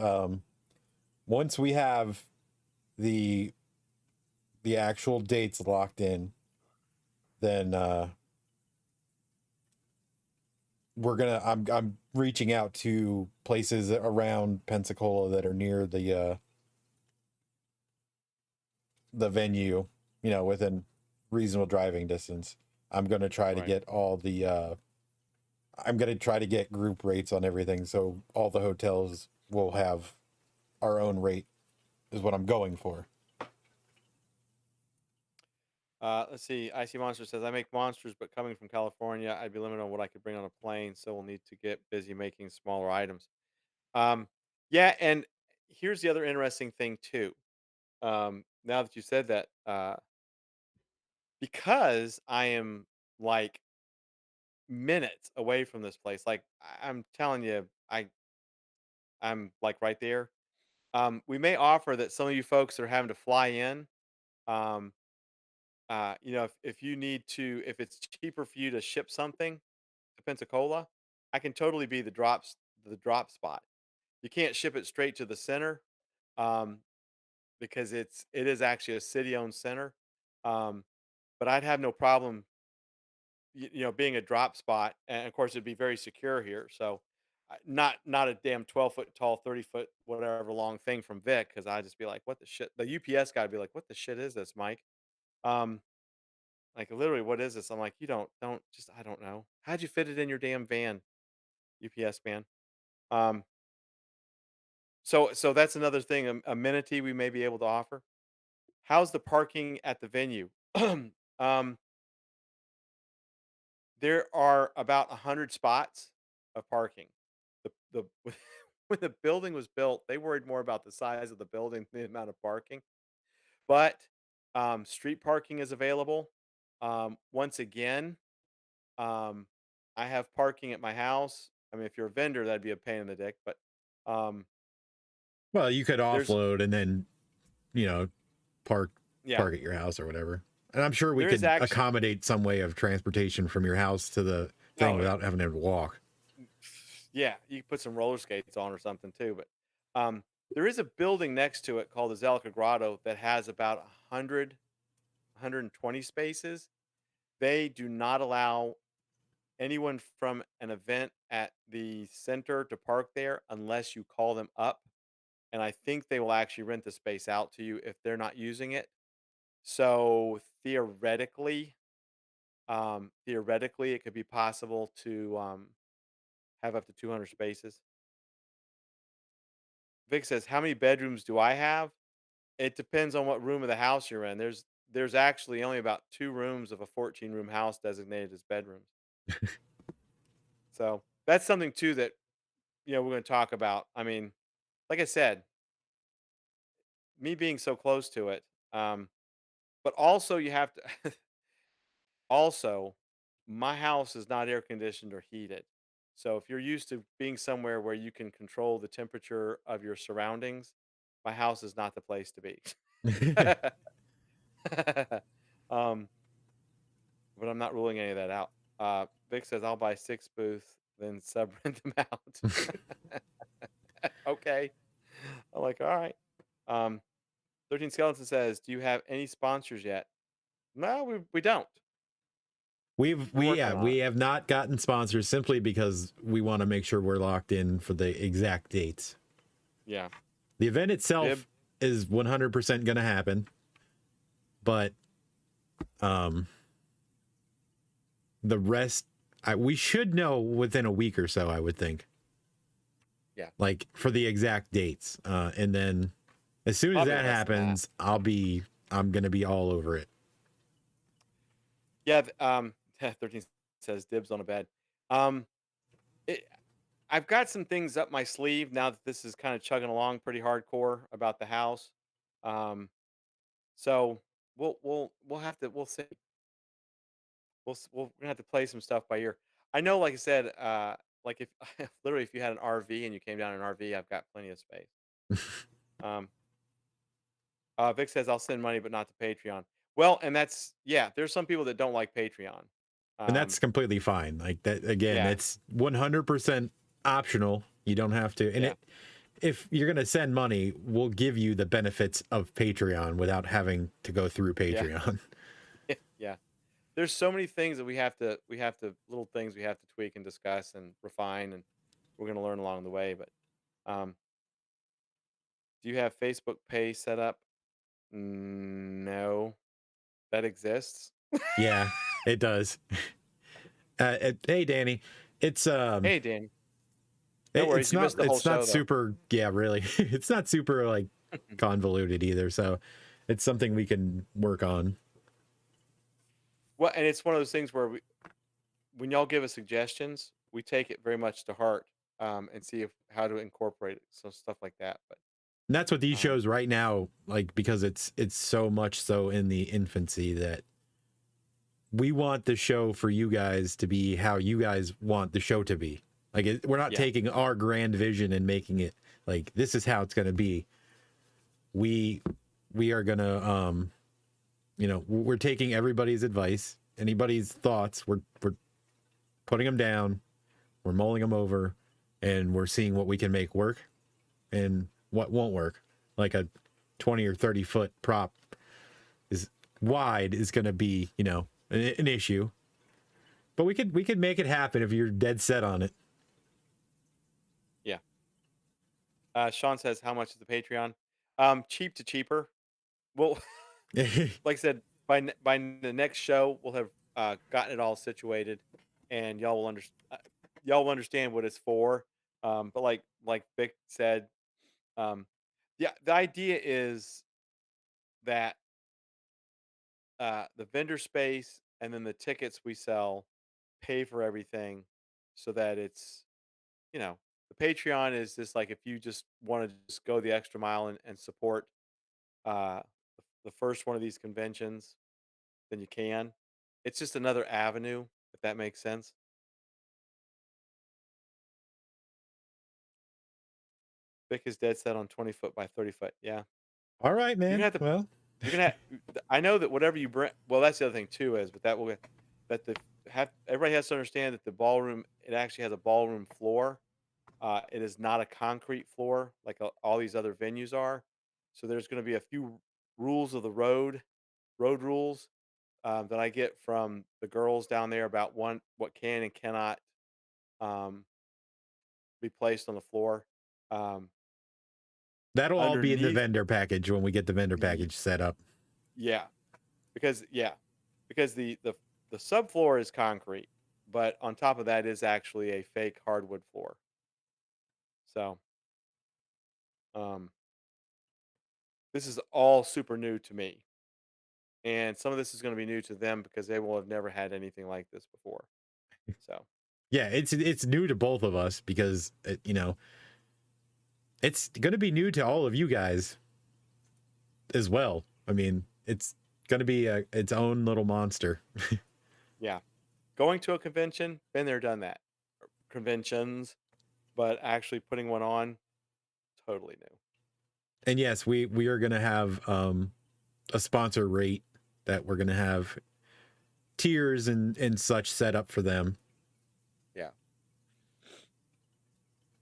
once we have the actual dates locked in, then I'm reaching out to places around Pensacola that are near the venue, within reasonable driving distance. I'm going to try to right. get all the I'm going to try to get group rates on everything, so all the hotels will have our own rate is what I'm going for. Let's see. Icy Monster says, I make monsters, but coming from California, I'd be limited on what I could bring on a plane, so we'll need to get busy making smaller items. Um, yeah, and here's the other interesting thing, too. Now that you said that, because I am like minutes away from this place, like I'm telling you, I'm like right there. We may offer that some of you folks that are having to fly in. Um, if you need to, if it's cheaper for you to ship something to Pensacola, I can totally be the drop spot. You can't ship it straight to the center, um, because it is actually a city owned center. Um, but I'd have no problem, being a drop spot, and of course it'd be very secure here. So, not a damn 12-foot tall, 30-foot whatever long thing from Vic, because I'd just be like, what the shit? The UPS guy would be like, what the shit is this, Mike? Um, Like, literally, "What is this?" I'm like, "You don't just I don't know. How'd you fit it in your damn van, UPS man?" Um, so that's another thing, amenity we may be able to offer. How's the parking at the venue? Um, there are about 100 spots of parking. The when the building was built, they worried more about the size of the building than the amount of parking. But, street parking is available. Once again, Um, I have parking at my house. I mean, if you're a vendor, that'd be a pain in the dick, but um, Well, you could there's offload and then, you know, park yeah, park at your house or whatever. And I'm sure we there is could actually accommodate some way of transportation from your house to the thing oh without having to walk. yeah, you can put some roller skates on or something too, but there is a building next to it called the Zelica Grotto that has about 120 spaces. They do not allow anyone from an event at the center to park there unless you call them up, and I think they will actually rent the space out to you if they're not using it. So theoretically, it could be possible to have up to 200 spaces. Vic says, "How many bedrooms do I have?" It depends on what room of the house you're in. There's actually only about 2 rooms of a 14-room house designated as bedrooms. So that's something too that we're going to talk about. I mean, like I said, me being so close to it, but also you have to. Also, my house is not air conditioned or heated. So if you're used to being somewhere where you can control the temperature of your surroundings my house is not the place to be. um, but I'm not ruling any of that out. Vic says I'll buy 6 booths, then sub rent them out. Okay. I'm like, all right. 13 Skeleton says, do you have any sponsors yet? No, we don't. We're working on We it. have not gotten sponsors simply because we want to make sure we're locked in for the exact dates. Yeah. The event itself Bib. is 100% going to happen, but the rest we should know within a week or so, I would think. Yeah. Like for the exact dates. And then as soon as Probably that less than happens, I'm going to be all over it. Yeah. 13 says dibs on a bed. It, I've got some things up my sleeve now that this is kind of chugging along pretty hardcore about the house. So we'll have to, we'll see. We're gonna have to play some stuff by ear. I know, like I said, like if literally if you had an RV and you came down in an RV, I've got plenty of space. Um, Vic says I'll send money, but not to Patreon. Well, and that's there's some people that don't like Patreon. And that's completely fine. Like that again, Yeah. it's 100% optional. You don't have to. And Yeah. if you're going to send money, we'll give you the benefits of Patreon without having to go through Patreon. Yeah. There's so many things that we have to little things we have to tweak and discuss and refine, and we're gonna learn along the way. But do you have Facebook Pay set up? No, that exists. Yeah, it does. Hey, Danny, it's Hey, Dan. No worries, it's you not missed the whole it's not show, though. super. Yeah, really, it's not super like convoluted either. So it's something we can work on. Well, and it's one of those things where when y'all give us suggestions, we take it very much to heart, and see how to incorporate it, so stuff like that. But And that's what these shows right now, like, because it's so much so in the infancy that we want the show for you guys to be how you guys want the show to be. Like, we're not taking our grand vision and making it like this is how it's going to be. We are going to, we're taking everybody's advice, anybody's thoughts. We're putting them down, we're mulling them over, and we're seeing what we can make work and what won't work. Like a 20 or 30 foot prop is wide is going to be, an issue, but we could make it happen if you're dead set on it. yeah. Sean says, how much is the Patreon? Cheap to cheaper. Well, like I said, by the next show, we'll have gotten it all situated, and y'all will understand what it's for. But like Vic said, the idea is that the vendor space and then the tickets we sell pay for everything, so that it's the Patreon is just like if you just want to just go the extra mile and support uh, the first one of these conventions, then you can. It's just another avenue, if that makes sense. Vic is dead set on 20 foot by 30 foot. Yeah. All right, You're man. gonna have to. Well, You're gonna. I know that whatever you bring. Well, that's the other thing too is, but everybody has to understand that the ballroom it actually has a ballroom floor. It is not a concrete floor like all these other venues are. So there's going to be a few rules of the road rules that I get from the girls down there about what can and cannot um, be placed on the floor. Um, that'll all be in the underneath, vendor package when we get the vendor Ye- package set up. yeah, because the subfloor is concrete, but on top of that is actually a fake hardwood floor. So this is all super new to me, and some of this is going to be new to them because they will have never had anything like this before. So Yeah, it's new to both of us because it's going to be new to all of you guys as well. I mean, it's going to be its own little monster. yeah, going to a convention, been there, done that. Conventions, but actually putting one on, totally new. And yes, we are gonna have a sponsor rate that we're gonna have tiers and such set up for them. Yeah.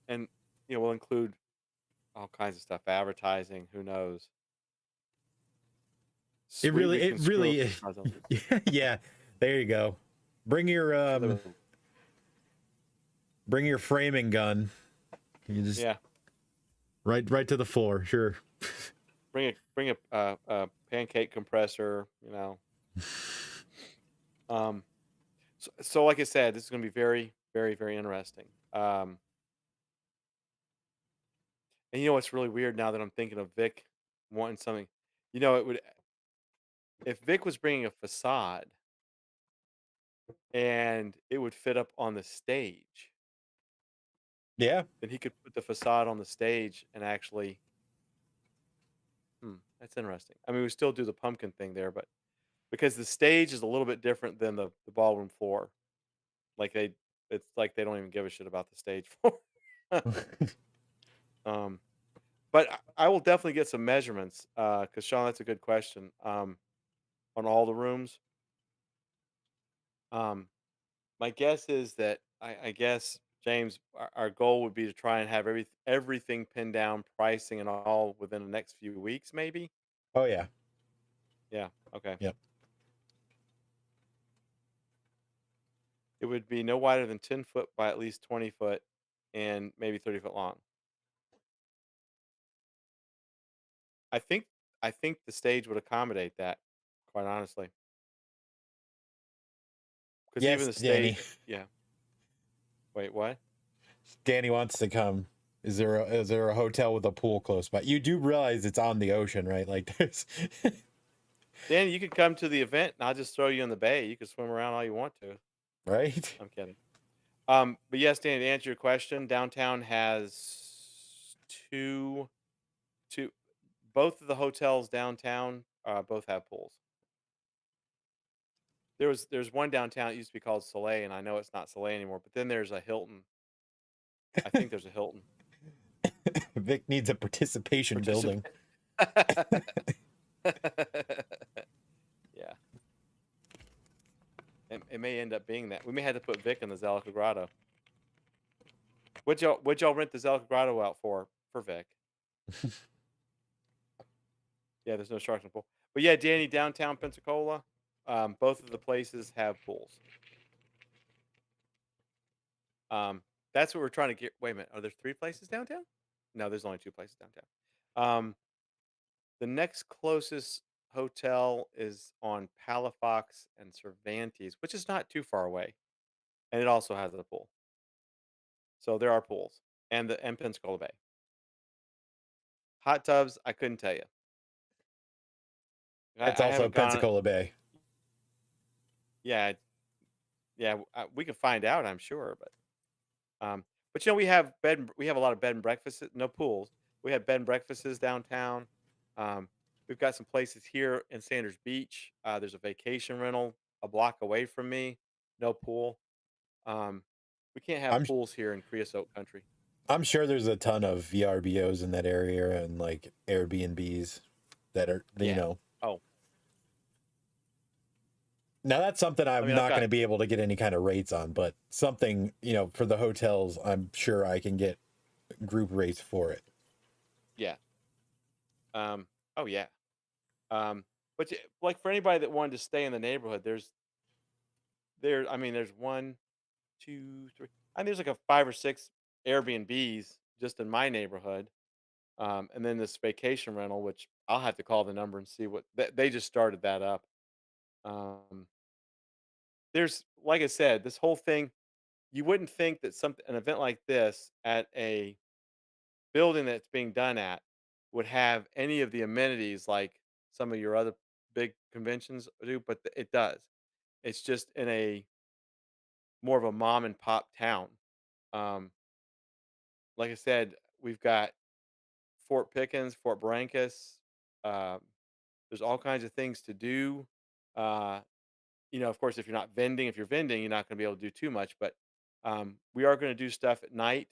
And we'll include all kinds of stuff, advertising, who knows. It Sweet, really we it can screw up really the puzzle. yeah, there you go. Bring your bring your framing gun. You just Yeah. right to the floor, sure. Bring a pancake compressor, So like I said, this is going to be very, very, very interesting. And you know what's really weird now that I'm thinking of Vic wanting something. It would if Vic was bringing a facade and it would fit up on the stage, Yeah. then he could put the facade on the stage and actually. That's interesting. I mean, we still do the pumpkin thing there, but because the stage is a little bit different than the ballroom floor. Like it's like they don't even give a shit about the stage floor. um, but I will definitely get some measurements because Sean, that's a good question. On all the rooms, um, my guess is that I guess James, our goal would be to try and have everything pinned down, pricing and all within the next few weeks, maybe. Oh yeah. Yeah. Okay. Yep. It would be no wider than 10 foot by at least 20 foot, and maybe 30 foot long. I think I think the stage would accommodate that, quite honestly. Because even Yes, the Danny. stage, yeah. Wait, what? Danny wants to come. Is there a hotel with a pool close by? You do realize it's on the ocean, right? Like there's Danny, you could come to the event, and I'll just throw you in the bay. You can swim around all you want to. right? I'm kidding. But yes, Danny, to answer your question, downtown has two. Both of the hotels downtown, both have pools. There's one downtown. It used to be called Soleil, and I know it's not Soleil anymore. But then there's a Hilton. I think there's a Hilton. Vic needs a participation building. Participant. Yeah. It may end up being that. We may have to put Vic in the Zelica Grotto. Would y'all rent the Zelica Grotto out for Vic? Yeah, there's no sharks in the pool. But yeah, Danny, downtown Pensacola, both of the places have pools. That's what we're trying to get. Wait a minute, are there 3 places downtown? No, there's only 2 places downtown. The next closest hotel is on Palafox and Cervantes, which is not too far away, and it also has a pool. So there are pools and Pensacola Bay. Hot tubs, I couldn't tell you. It's I also haven't gone. Pensacola Bay. Yeah, yeah, we can find out, I'm sure, but we have a lot of bed and breakfasts, no pools. We have bed and breakfasts downtown. Um, we've got some places here in Sanders Beach. There's a vacation rental a block away from me, no pool. Um, we can't have I'm pools here in Creosote Country. I'm sure there's a ton of VRBOs in that area and like Airbnbs that are Yeah. Oh, Now that's something I I'm mean, I've not going got to be able to get any kind of rates on, but something, for the hotels, I'm sure I can get group rates for it. yeah. Oh yeah. But like for anybody that wanted to stay in the neighborhood, I mean, there's one, two, three. I mean, there's like a 5 or 6 Airbnbs just in my neighborhood, and then this vacation rental, which I'll have to call the number and see what they just started that up. Um, there's like I said, this whole thing. You wouldn't think that an event like this at a building that's being done at would have any of the amenities like some of your other big conventions do, but it does. It's just in a more of a mom and pop town. Um, like I said, we've got Fort Pickens, Fort Brancas. Um, there's all kinds of things to do. Uh, of course, if you're vending, you're not going to be able to do too much. But we are going to do stuff at night.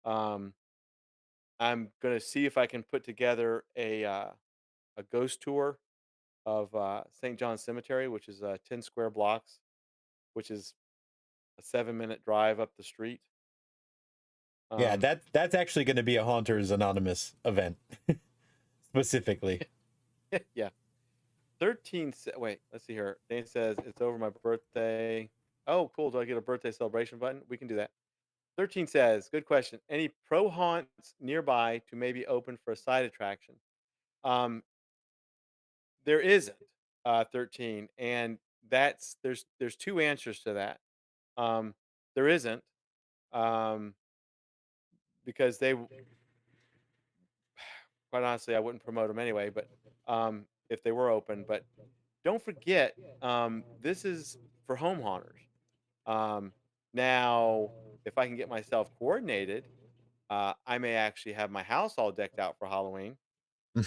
Um, I'm gonna see if I can put together a ghost tour of St. John's Cemetery, which is 10 square blocks, which is a 7-minute drive up the street. Yeah, Um, that's actually going to be a Haunters Anonymous event specifically. yeah. 13. Wait, let's see here. Dane says it's over my birthday. Oh, cool. Do I get a birthday celebration button? We can do that. 13 says, good question. Any pro haunts nearby to maybe open for a side attraction? Um, there isn't, 13, and there's two answers to that. Um, there isn't, um, because quite honestly, I wouldn't promote them anyway. But if they were open, but don't forget, this is for home haunters. Um, Now, if I can get myself coordinated, I may actually have my house all decked out for Halloween,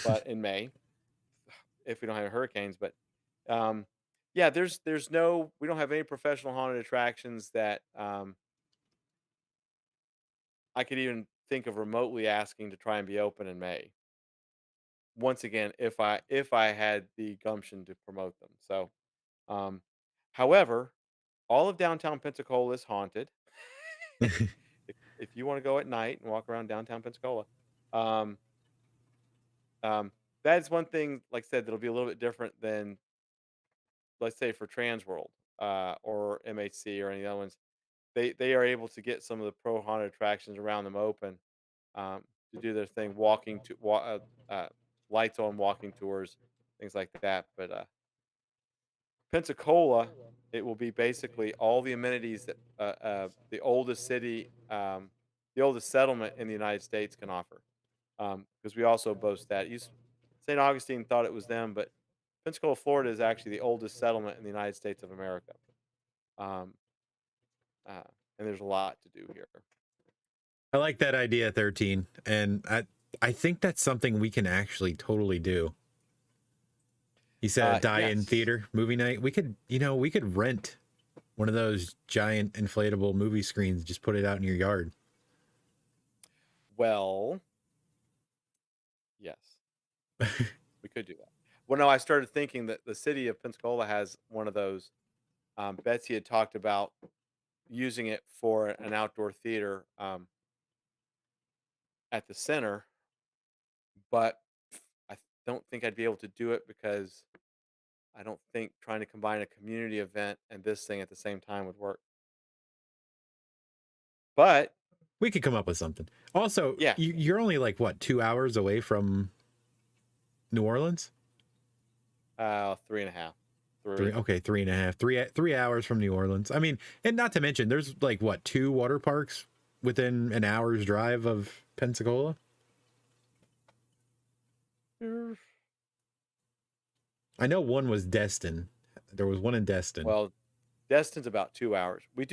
but in May, if we don't have hurricanes. But um, yeah, there's no we don't have any professional haunted attractions that I could even think of remotely asking to try and be open in May. Once again, if I had the gumption to promote them. So, um, however, all of downtown Pensacola is haunted. If you want to go at night and walk around downtown Pensacola, um, that's one thing. Like I said, that'll be a little bit different than, let's say, for Transworld or MHC or any other ones. They are able to get some of the pro haunted attractions around them open, um, to do their thing, lights on walking tours, things like that. But Pensacola, it will be basically all the amenities that the oldest city, the oldest settlement in the United States can offer. Because we also boast that. St. Augustine thought it was them, but Pensacola, Florida is actually the oldest settlement in the United States of America. Um, uh, and there's a lot to do here. I like that idea, 13, and I think that's something we can actually totally do. He said a die-in Yes. theater movie night. We could rent one of those giant inflatable movie screens, just put it out in your yard. Well, yes, we could do that. Well, no, I started thinking that the city of Pensacola has one of those. Betsy had talked about using it for an outdoor theater, at the center, but don't think I'd be able to do it because I don't think trying to combine a community event and this thing at the same time would work. But We could come up with something. Also, yeah, you're only like what, 2 hours away from New Orleans? 3.5, Three, 3. okay, 3.5, 3 hours from New Orleans. I mean, and not to mention, there's like what, two water parks within an hour's drive of Pensacola. I know one was Destin. There was one in Destin. Well, Destin's about 2 hours. Hey,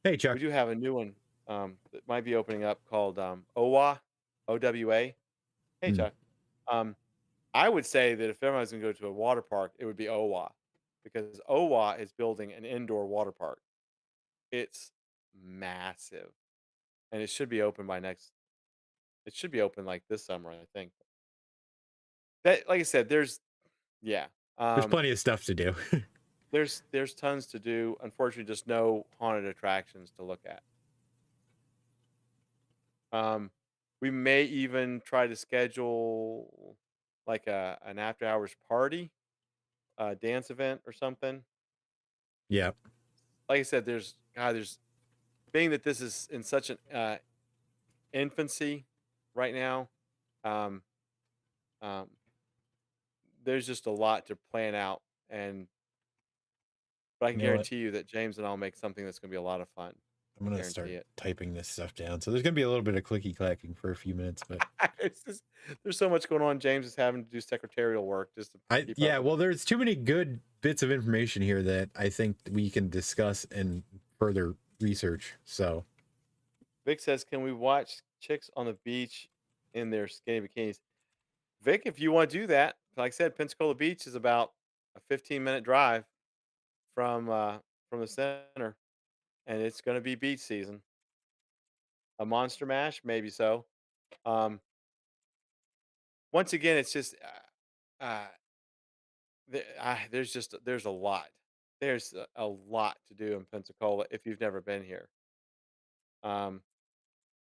We Chuck. do have a new one that might be opening up called OWA, OWA. Hey, Hmm. Chuck. Um, I would say that if everyone's going to go to a water park, it would be OWA, because OWA is building an indoor water park. It's massive, and it should be open by next. It should be open like this summer, I think. That, like I said, yeah, There's um, plenty of stuff to do. there's tons to do. Unfortunately, just no haunted attractions to look at. Um, we may even try to schedule like an after hours party, dance event or something. Yeah. Like I said, there's being that this is in such an infancy right now. Um, um, there's just a lot to plan out, and but I can You know what? guarantee you that James and I'll make something that's going to be a lot of fun. I'm gonna Guarantee start it. typing this stuff down. So there's gonna be a little bit of clicky clacking for a few minutes, but There's so much going on. James is having to do secretarial work just to keep up yeah, with well, it. there's too many good bits of information here that I think we can discuss and further research. So Vic says, "Can we watch chicks on the beach in their skinny bikinis?" Vic, if you want to do that, like I said, Pensacola Beach is about a 15-minute drive from the center, and it's going to be beach season. A Monster Mash, maybe so. Um, once again, it's just there's a lot. There's a lot to do in Pensacola if you've never been here. Um,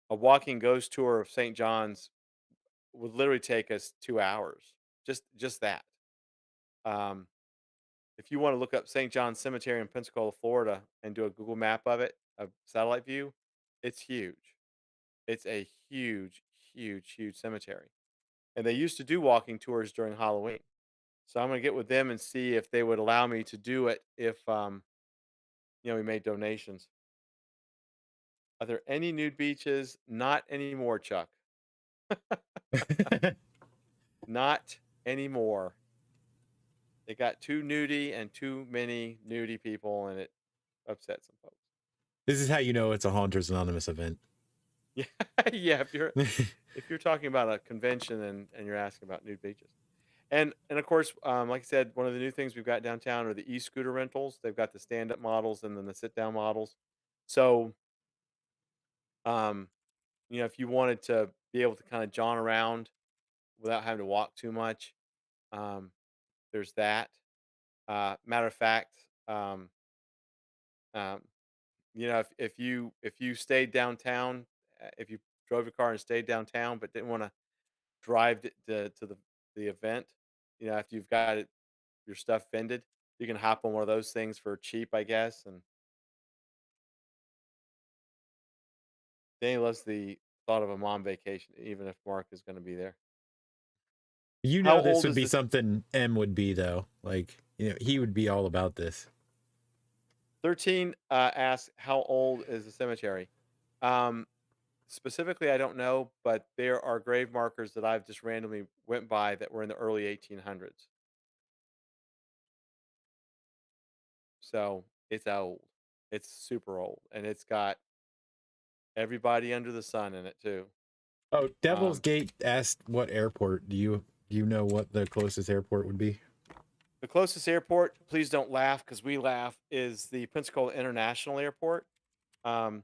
a walking ghost tour of St. John's would literally take us 2 hours. Just that. Um, if you want to look up St. John's Cemetery in Pensacola, Florida, and do a Google map of it, a satellite view, it's huge. It's a huge, huge, huge cemetery. And they used to do walking tours during Halloween. So I'm gonna get with them and see if they would allow me to do it if we made donations. Are there any nude beaches? Not anymore, Chuck. Not anymore. They got too nudie and too many nudie people, and it upset some folks. This is how you know it's a Haunters Anonymous event. Yeah, yeah. If you're talking about a convention and you're asking about nude beaches, and of course, like I said, one of the new things we've got downtown are the e-scooter rentals. They've got the stand-up models and then the sit-down models. So, um, if you wanted to be able to kind of jaunt around without having to walk too much, um, there's that. Matter of fact, um, if you stayed downtown, if you drove your car and stayed downtown but didn't want to drive to the event, after you've got your stuff vended, you can hop on one of those things for cheap, I guess. And Danny loves the thought of a mom vacation, even if Mark is going to be there. You How know, this old would is be this? something M would be though. Like, he would be all about this. 13 asks, how old is the cemetery? Um, Specifically, I don't know, but there are grave markers that I've just randomly went by that were in the early 1800s. So it's old. It's super old, and it's got everybody under the sun in it too. Oh, Devil's Um, Gate asked what airport. Do you know what the closest airport would be? the closest airport, please don't laugh because we laugh, is the Pensacola International Airport. Um,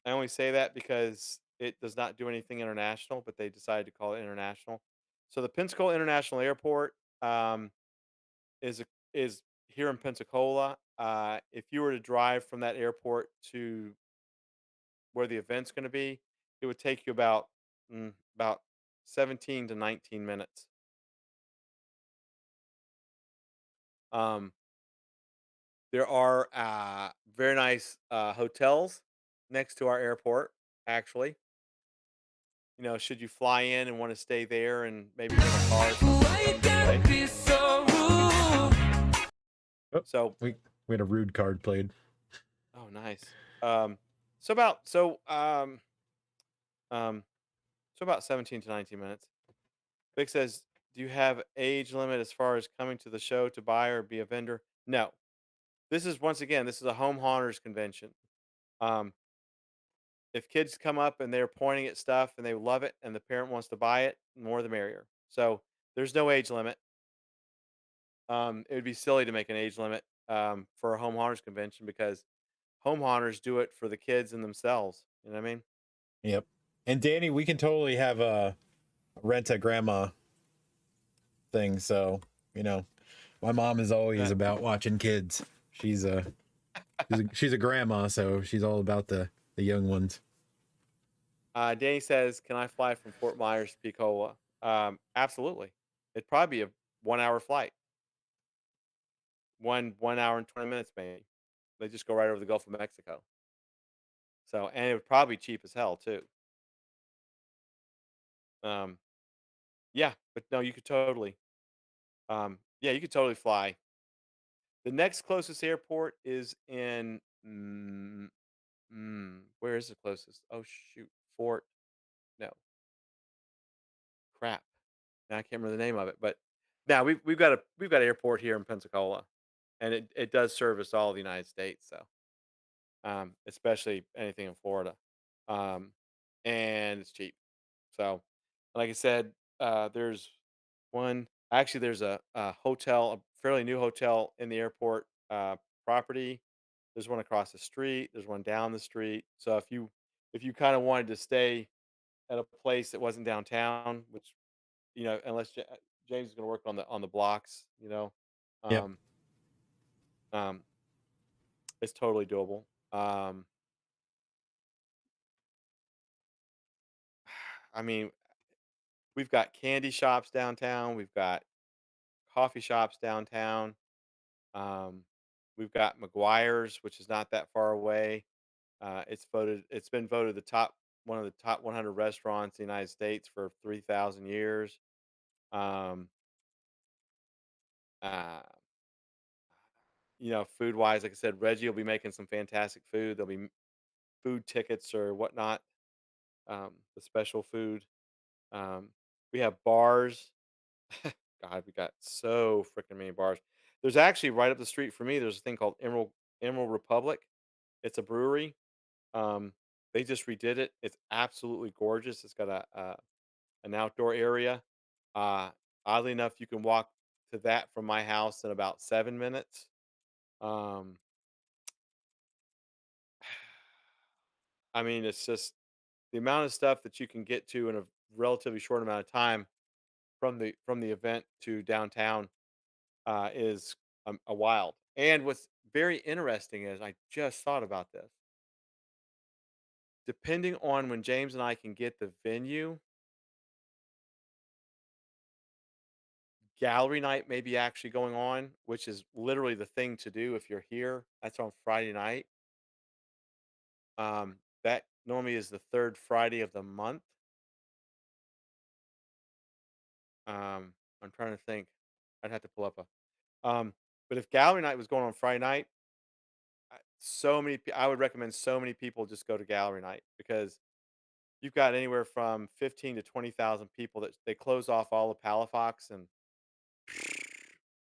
I only say that because it does not do anything international, but they decided to call it international. So the Pensacola International Airport is here in Pensacola. If you were to drive from that airport to where the event's going to be, it would take you about 17 to 19 minutes. Um, there are very nice hotels next to our airport. Actually, should you fly in and want to stay there and maybe rent a car or something for them to stay. Oh, So, we had a rude card played. oh, nice. Um, so about so um, so about 17 to 19 minutes. Vic says, "Do you have age limit as far as coming to the show to buy or be a vendor?" No. This is a home haunters convention. Um, if kids come up and they're pointing at stuff and they love it and the parent wants to buy it, more the merrier. So there's no age limit. It would be silly to make an age limit for a home haunters convention because home haunters do it for the kids and themselves. You know what I mean? Yep. And Danny, we can totally have a rent a grandma thing. So, you know, my mom is always That, about watching kids. She's a grandma, so she's all about the young ones. Danny says, "Can I fly from Fort Myers to Picola?" Absolutely. It'd probably be a 1 hour flight. 1 hour and 20 minutes maybe. They just go right over the Gulf of Mexico. So and it would probably be cheap as hell too. Um, yeah, but no, you could totally. Yeah, you could totally fly. The next closest airport is in. Where is the closest? Oh shoot, Fort. No, crap. Now I can't remember the name of it. But now we've got an airport here in Pensacola, and it does service all the United States. So especially anything in Florida, um, and it's cheap. So, like I said, there's one. Actually, there's a hotel, a fairly new hotel in the airport property. There's one across the street. There's one down the street. So if you kind of wanted to stay at a place that wasn't downtown, which unless James is going to work on the blocks, Yep. um, um, it's totally doable. I mean, we've got candy shops downtown. We've got coffee shops downtown. Um, we've got McGuire's, which is not that far away. It's been voted one of the top 100 restaurants in the United States for 3,000 years. Um, uh, food wise, like I said, Reggie will be making some fantastic food. There'll be food tickets or whatnot, the special food. Um, we have bars. God, we got so freaking many bars. There's actually right up the street from me. There's a thing called Emerald Republic. It's a brewery. Um, they just redid it. It's absolutely gorgeous. It's got an outdoor area. Uh, Oddly enough, you can walk to that from my house in about 7 minutes. Um, I mean, it's just the amount of stuff that you can get to in a relatively short amount of time from the event to downtown is a wild. And what's very interesting is I just thought about this. Depending on when James and I can get the venue, gallery night may be actually going on, which is literally the thing to do if you're here. That's on Friday night. That normally is the third Friday of the month. I'm trying to think. I'd have to pull up but if gallery night was going on Friday night, I would recommend so many people just go to gallery night because you've got anywhere from 15 to 20,000 people that they close off all of Palafox and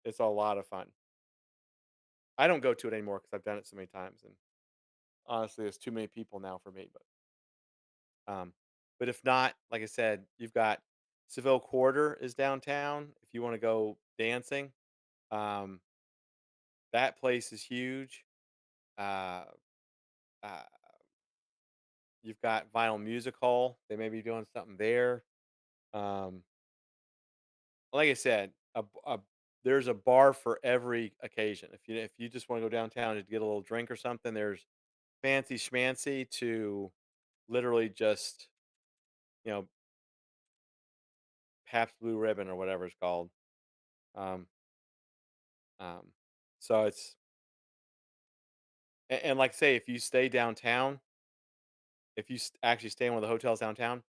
it's a lot of fun. I don't go to it anymore because I've done it so many times and honestly, there's too many people now for me. Um, but if not, like I said, you've got Seville Quarter is downtown. If you want to go dancing, um, that place is huge. Uh, uh, you've got Vinyl Music Hall. They may be doing something there. Um, like I said, there's a bar for every occasion. If you just want to go downtown to get a little drink or something, there's fancy schmancy to literally just you know Pabst Blue Ribbon or whatever it's called. Um, um, so and like I say, if you stay downtown, if you actually stay in one of the hotels downtown,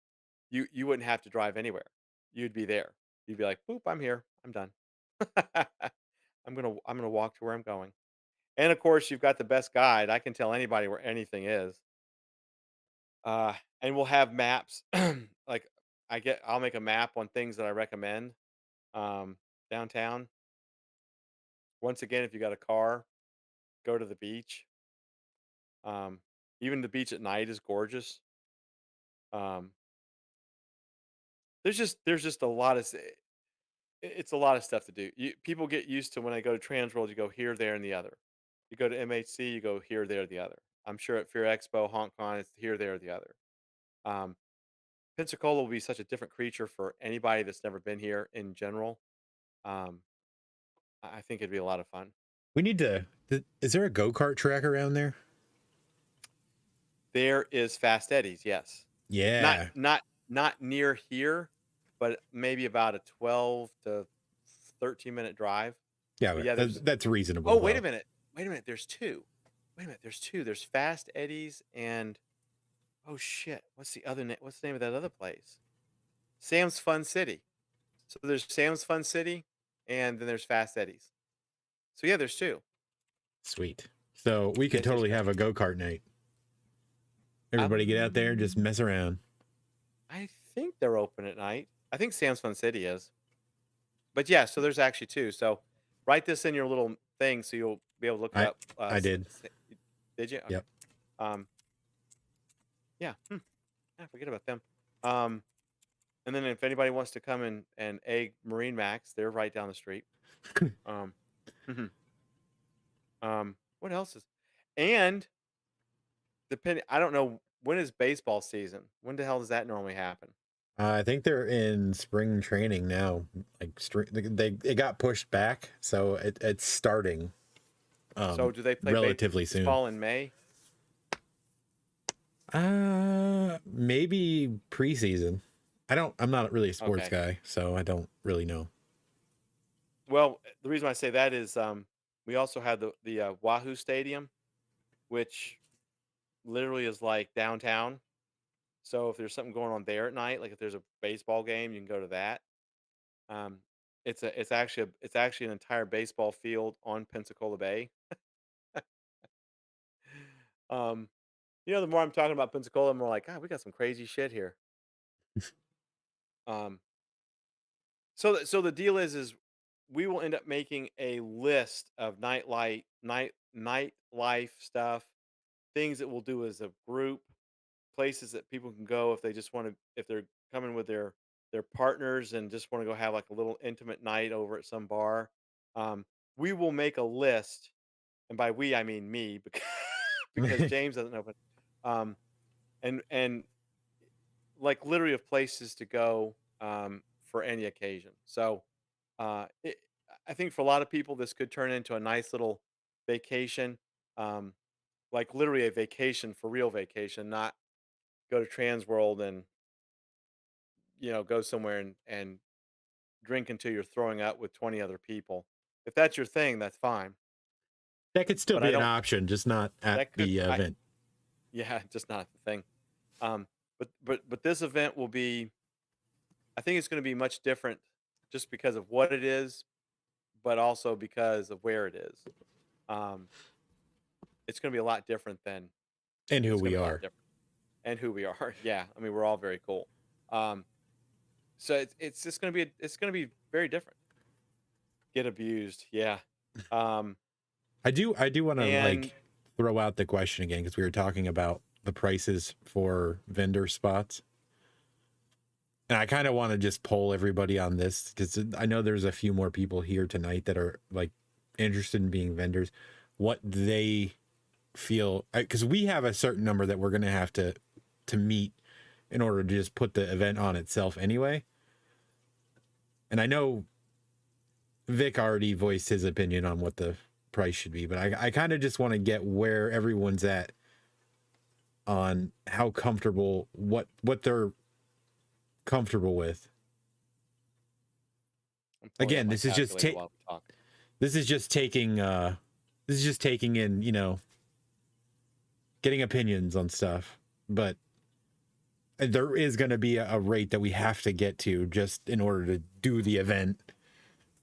you wouldn't have to drive anywhere. You'd be there. You'd be like, "Boop, I'm here. I'm done. I'm gonna walk to where I'm going." And of course, you've got the best guide. I can tell anybody where anything is. And we'll have maps. Like I'll make a map on things that I recommend um, downtown. Once again, if you got a car, go to the beach. Um, Even the beach at night is gorgeous. Um, there's just a lot of it's a lot of stuff to do. People get used to when I go to Transworld, you go here, there, and the other. You go to MHC, you go here, there, the other. I'm sure at Fear Expo, Hong Kong, it's here, there, the other. Um, Pensacola will be such a different creature for anybody that's never been here in general. Um, I think it'd be a lot of fun. We need to. Is there a go kart track around there? There is Fast Eddie's, yes. Not Yeah. not not near here, but maybe about a 12 to 13-minute drive. Yeah. But yeah, That's reasonable. oh, wait a Though. minute. Wait a minute. There's two. Wait a minute. There's two. There's Fast Eddie's and oh shit. What's the name of that other place? Sam's Fun City. So there's Sam's Fun City and then there's Fast Eddie's. So yeah, there's two. Sweet. So we could It's totally great. have a go kart night. Everybody get out there, just mess around. I think they're open at night. I think Sam's Fun City is. But yeah, so there's actually two. So write this in your little thing so you'll be able to look it up. I did. Did you? Okay. Yep. Yeah. I forget about them. And then if anybody wants to come and egg Marine Max, they're right down the street. um, what else is? And depending, I don't know when is baseball season? When the hell does that normally happen? I think they're in spring training now. Like it got pushed back, so it's starting So do they play relatively soon. baseball in May? Maybe preseason. I'm not really a sports Okay. guy, so I don't really know. Well, the reason I say that is we also have the Wahoo Stadium, which literally is like downtown. So if there's something going on there at night, like if there's a baseball game, you can go to that. Um, it's actually an entire baseball field on Pensacola Bay. Um, the more I'm talking about Pensacola, the more like, God, we got some crazy shit here. Um, so the deal is we will end up making a list of nightlife stuff, things that we'll do as a group, places that people can go if they just want to, if they're coming with their partners and just want to go have like a little intimate night over at some bar. Um, we will make a list, and by we I mean me because because James doesn't know, but um, and like literally of places to go for any occasion. So it, I think for a lot of people this could turn into a nice little vacation, um, like literally a vacation for real vacation, not go to Trans World and go somewhere and drink until you're throwing up with 20 other people. If that's your thing, that's fine. That could still But be I an don't. option, just not at That could. the I event. Yeah, just not the thing. But this event will be. I think it's going to be much different, just because of what it is, but also because of where it is. Um, it's going to be a lot different than. And who It's going we to be a lot are. different, and who we are. Yeah, I mean we're all very cool. Um, so it's just going to be very different. Get abused, yeah. Um, I do want to and like throw out the question again because we were talking about the prices for vendor spots. And I kind of want to just poll everybody on this because I know there's a few more people here tonight that are like interested in being vendors. What they feel, because we have a certain number that we're going to have to meet in order to just put the event on itself anyway. And I know Vic already voiced his opinion on what the price should be, but I kind of just want to get where everyone's at on how comfortable, what they're comfortable with. I'm pulling up Again, my this is just calculator while we talk. this is just taking in, getting opinions on stuff, but there is going to be a rate that we have to get to just in order to do the event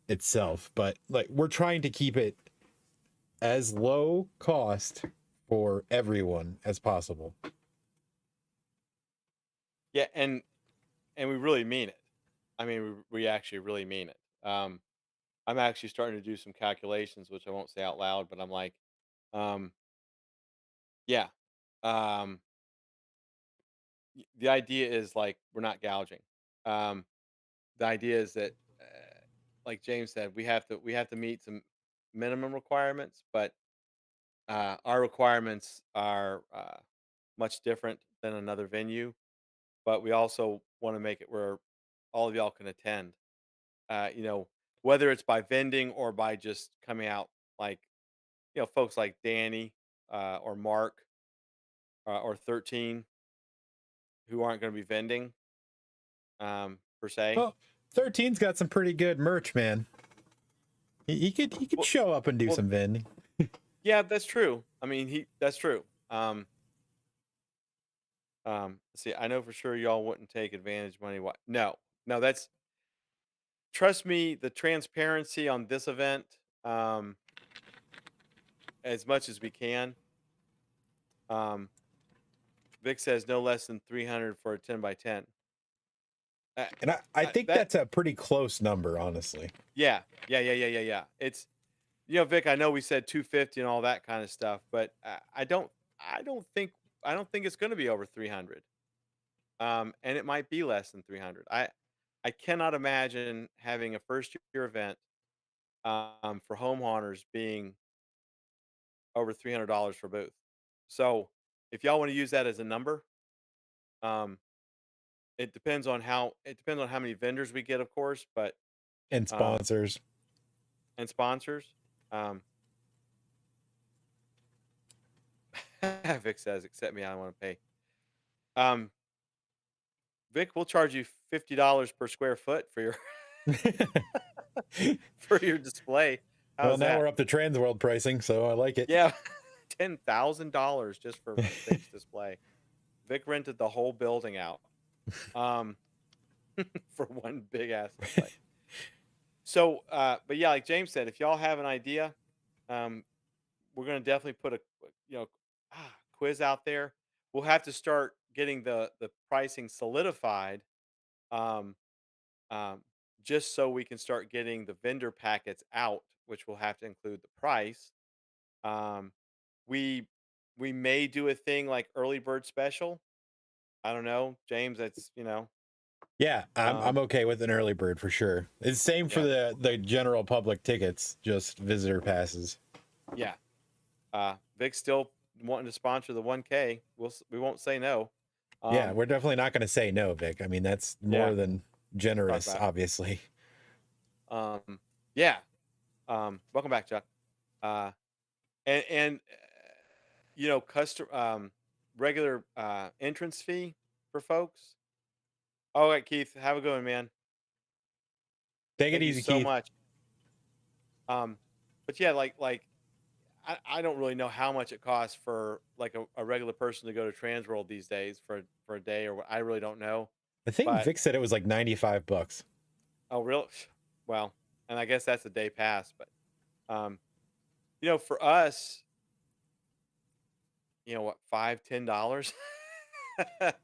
itself. But like we're trying to keep it as low cost for everyone as possible. Yeah, and we really mean it. I mean, we actually really mean it. I'm actually starting to do some calculations, which I won't say out loud, but I'm like, um, yeah. Um, the idea is like we're not gouging. Um, the idea is that, like James said, we have to meet some minimum requirements, but our requirements are much different than another venue. But we also want to make it where all of y'all can attend. Uh, you know, whether it's by vending or by just coming out, like folks like Danny or Mark or 13 who aren't going to be vending per se. Well, 13's got some pretty good merch, man. He could Well, show up and do well, some vending. yeah, that's true. I mean, that's true. See, I know for sure y'all wouldn't take advantage money. What? No, no, that's trust me. The transparency on this event, um, as much as we can. Um, Vic says no less than 300 for a 10 by 10. And I think That that's a pretty close number, honestly. Yeah, yeah. It's Vic. I know we said 250 and all that kind of stuff, but I don't think it's going to be over 300. And it might be less than 300. I cannot imagine having a first year event for home hunters being over $300 for booth. So if y'all want to use that as a number, um, it depends on how many vendors we get, of course, but And um, sponsors. and sponsors. Um, Vic says, "Accept me. I don't want to pay." Um, Vic, we'll charge you $50 per square foot for your for your display. Well, How's now that? we're up to Transworld pricing, so I like it. Yeah, $10,000 just for Vic's display. Vic rented the whole building out, um, for one big ass display. So, but yeah, like James said, if y'all have an idea, um, we're gonna definitely put a you know quiz out there. We'll have to start getting the pricing solidified, um, um, just so we can start getting the vendor packets out, which will have to include the price. Um, we we may do a thing like early bird special. I don't know, James. That's Yeah, I'm um, okay with an early bird for sure. It's same for yeah, the general public tickets, just visitor passes. yeah. Vic's still wanting to sponsor the 1K. We won't say no. Yeah, Um, we're definitely not going to say no, Vic. I mean, that's yeah, more than talk generous, about. obviously. Yeah. Welcome back, Chuck. Uh, and custom regular entrance fee for folks. All right, Keith, have a good one, man. Take it Thank you easy, so Keith. much. Um, but yeah, like I don't really know how much it costs for like a regular person to go to Transworld these days for a day, or I really don't know. I think But Vic said it was like $95. oh, real well, and I guess that's a day pass. But um, for us, what, $5, $10?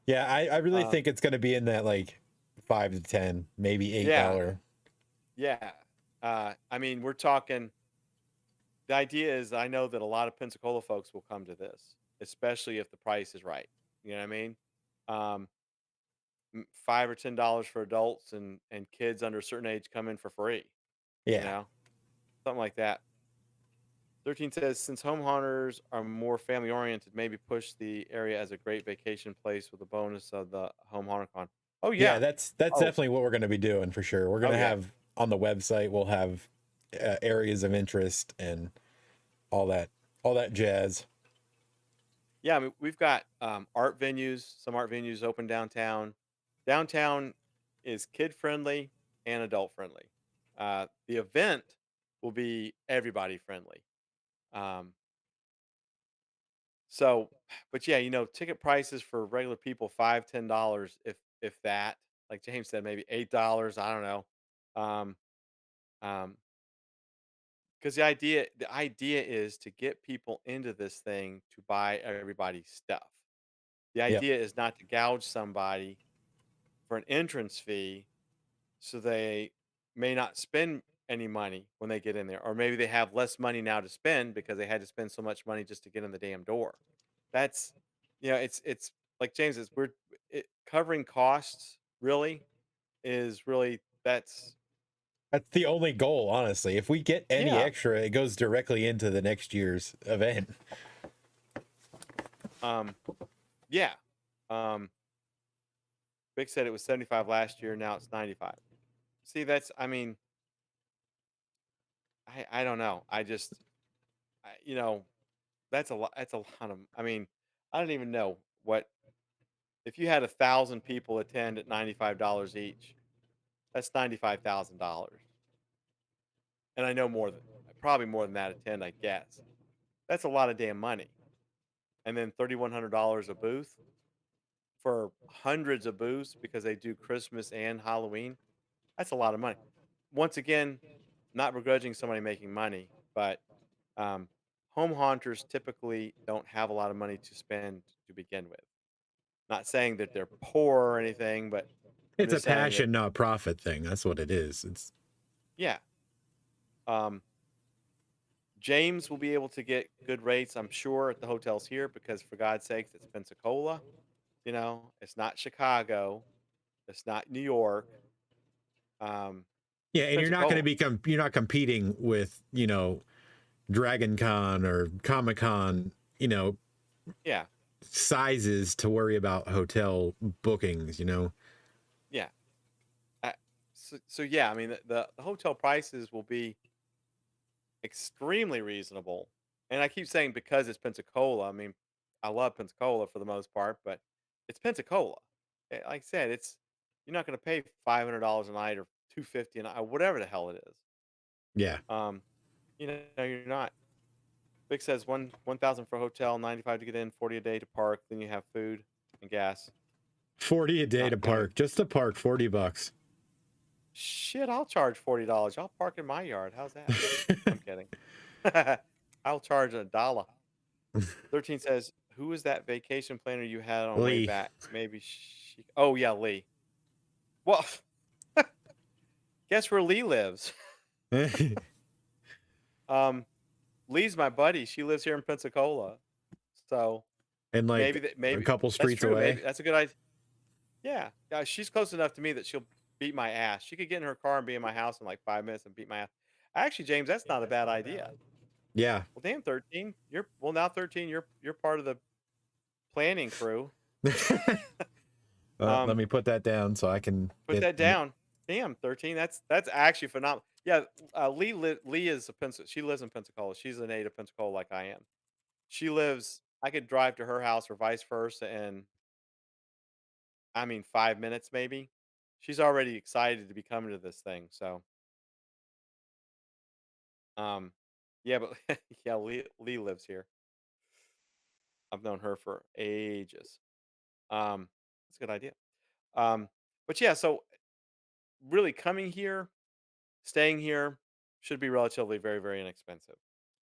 Yeah, I really um, think it's going to be in that like 5 to 10, maybe yeah, $8. yeah. I mean, we're talking. The idea is, I know that a lot of Pensacola folks will come to this, especially if the price is right. You know what I mean? Um, $5 or $10 for adults, and kids under a certain age come in for free. You Yeah. know, something like that. 13 says, since home hunters are more family oriented, maybe push the area as a great vacation place with the bonus of the home hunter con. Oh Yeah, yeah. that's Oh, definitely what we're going to be doing for sure. We're going oh to yeah. have on the website, we'll have areas of interest and all that jazz. Yeah, I mean, we've got art venues, some art venues open downtown. Downtown is kid friendly and adult friendly. The event will be everybody friendly. Um, so, but yeah, ticket prices for regular people, $5, $10, if that. Like James said, maybe $8. I don't know. Um, um, because the idea is to get people into this thing to buy everybody's stuff. The Yep. idea is not to gouge somebody for an entrance fee, so they may not spend any money when they get in there, or maybe they have less money now to spend because they had to spend so much money just to get in the damn door. That's it's like James is covering costs really is really That's the only goal, honestly. If we get any yeah. extra, it goes directly into the next year's event. um yeah. um Vic said it was 75 last year, now it's 95. See, I mean, I don't know. I just I, you know that's a lot of, I mean, I don't even know what, if you had 1,000 people attend at $95 each, that's $95,000. And I know probably more than that attend, I guess. That's a lot of damn money. And then $3,100 a booth for hundreds of booths because they do Christmas and Halloween. That's a lot of money. Once again, not begrudging somebody making money, but um, home haunters typically don't have a lot of money to spend to begin with. Not saying that they're poor or anything, but I'm It's a just saying that, passion, not profit thing. That's what it is. It's yeah. Um, James will be able to get good rates, I'm sure, at the hotels here because, for God's sakes, it's Pensacola. It's not Chicago. It's not New York. yeah, It's and you're not going Pensacola. to be you're not competing with, Dragon Con or Comic Con, Yeah. sizes to worry about hotel bookings, you know? Yeah. So yeah, I mean the hotel prices will be extremely reasonable. And I keep saying because it's Pensacola. I mean, I love Pensacola for the most part, but it's Pensacola. Like I said, it's you're not going to pay $500 a night or 250 a night, or whatever the hell it is. Yeah. Um, you're not. Vic says 1,000 for a hotel, 95 to get in, 40 a day to park. Then you have food and gas. 40 a day Not to going. park. Just to park, $40. Shit, I'll charge $40. I'll park in my yard. How's that? I'm kidding. I'll charge $1. 13 says, "Who is that vacation planner you had on way Lee. back? Maybe she." Oh yeah, Lee. Well, guess where Lee lives? Lee's my buddy. She lives here in Pensacola, so And maybe like a maybe couple that's streets true. away. Maybe that's a good idea. Yeah, she's close enough to me that she'll beat my ass. She could get in her car and be in my house in like 5 minutes and beat my ass. Actually, James, that's not a bad idea. Yeah. Well, damn, 13. Now 13. You're part of the planning crew. Let me put that down so I can Put get- that down. Damn, 13. That's actually phenomenal. Yeah, Lee is she lives in Pensacola. She's a native Pensacola like I am. I could drive to her house or vice versa in, I mean, 5 minutes maybe. She's already excited to be coming to this thing. So, um, yeah, but yeah, Lee lives here. I've known her for ages. That's a good idea. But yeah, so really coming here, staying here should be relatively very, very inexpensive.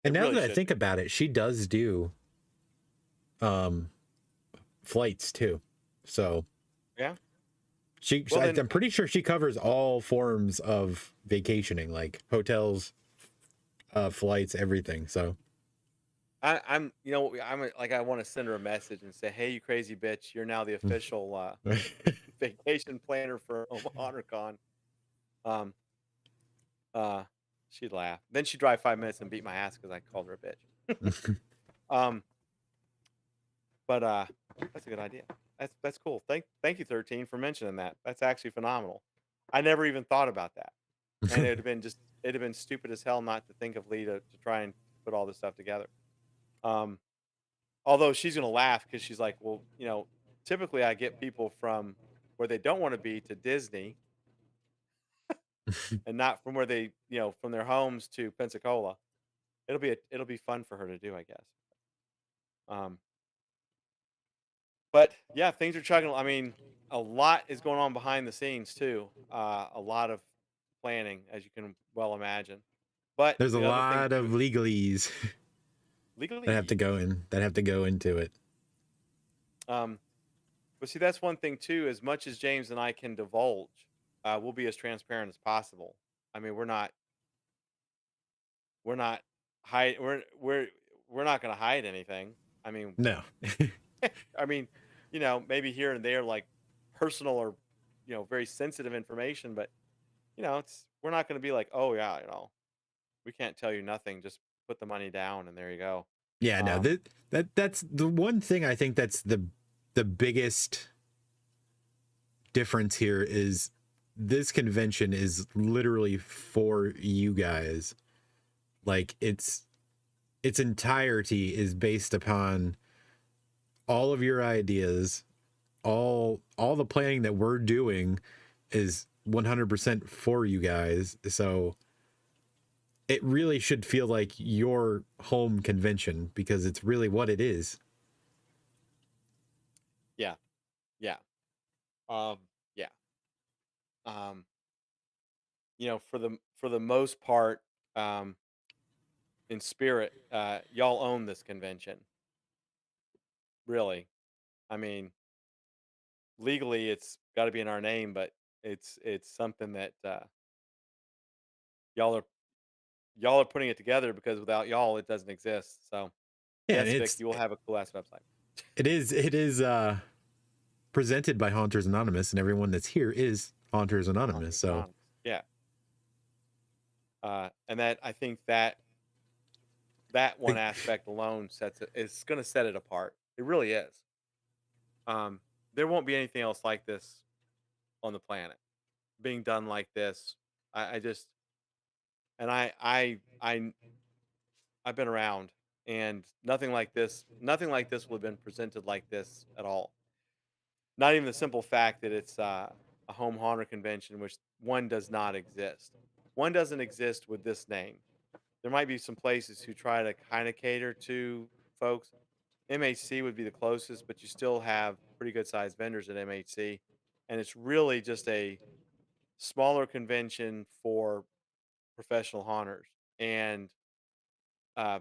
And It now really that I should think be. about it, she does do flights too. So Yeah. I'm pretty sure she covers all forms of vacationing, like hotels, flights, everything. So I'm like I want to send her a message and say, "Hey, you crazy bitch, you're now the official vacation planner for Omaha HonorCon." Um, uh, she'd laugh. Then she'd drive 5 minutes and beat my ass because I called her a bitch. um, but that's a good idea. That's cool. Thank you, 13, for mentioning that. That's actually phenomenal. I never even thought about that, and it'd have been stupid as hell not to think of Lee to try and put all this stuff together. Um, Although she's gonna laugh because she's like, well, typically I get people from where they don't want to be to Disney, and not from where from their homes to Pensacola. It'll be fun for her to do, I guess. Um, but yeah, things are chugging. I mean, a lot is going on behind the scenes too. A lot of planning, as you can well imagine. But there's a the other thing lot of too, legalese legally, that have to go into it. But see, that's one thing too. As much as James and I can divulge, we'll be as transparent as possible. I mean, we're not hide we're not going to hide anything. I mean, No. I mean, maybe here and there like personal or very sensitive information, but we're not going to be like, oh yeah, we can't tell you nothing. Just put the money down and there you go. Yeah, no. That's the one thing I think that's the biggest difference here is this convention is literally for you guys. Like its entirety is based upon all of your ideas, all the planning that we're doing is 100% for you guys. So it really should feel like your home convention because it's really what it is. Yeah. Yeah. Yeah. For the most part, in spirit, y'all own this convention. Really. I mean, legally it's got to be in our name, but it's something that y'all are putting it together because without y'all it doesn't exist. So Yeah, yes, Vic, you will have a cool ass website. it is presented by Haunters Anonymous, and everyone that's here is Haunters Anonymous. So yeah. And that I think that one aspect alone it's going to set it apart. It really is. There won't be anything else like this on the planet being done like this. I just and I've been around, and nothing like this would have been presented like this at all. Not even the simple fact that it's a home haunter convention, which one does not exist. One doesn't exist with this name. There might be some places who try to kind of cater to folks. MHC would be the closest, but you still have pretty good sized vendors at MHC. And it's really just a smaller convention for professional haunters and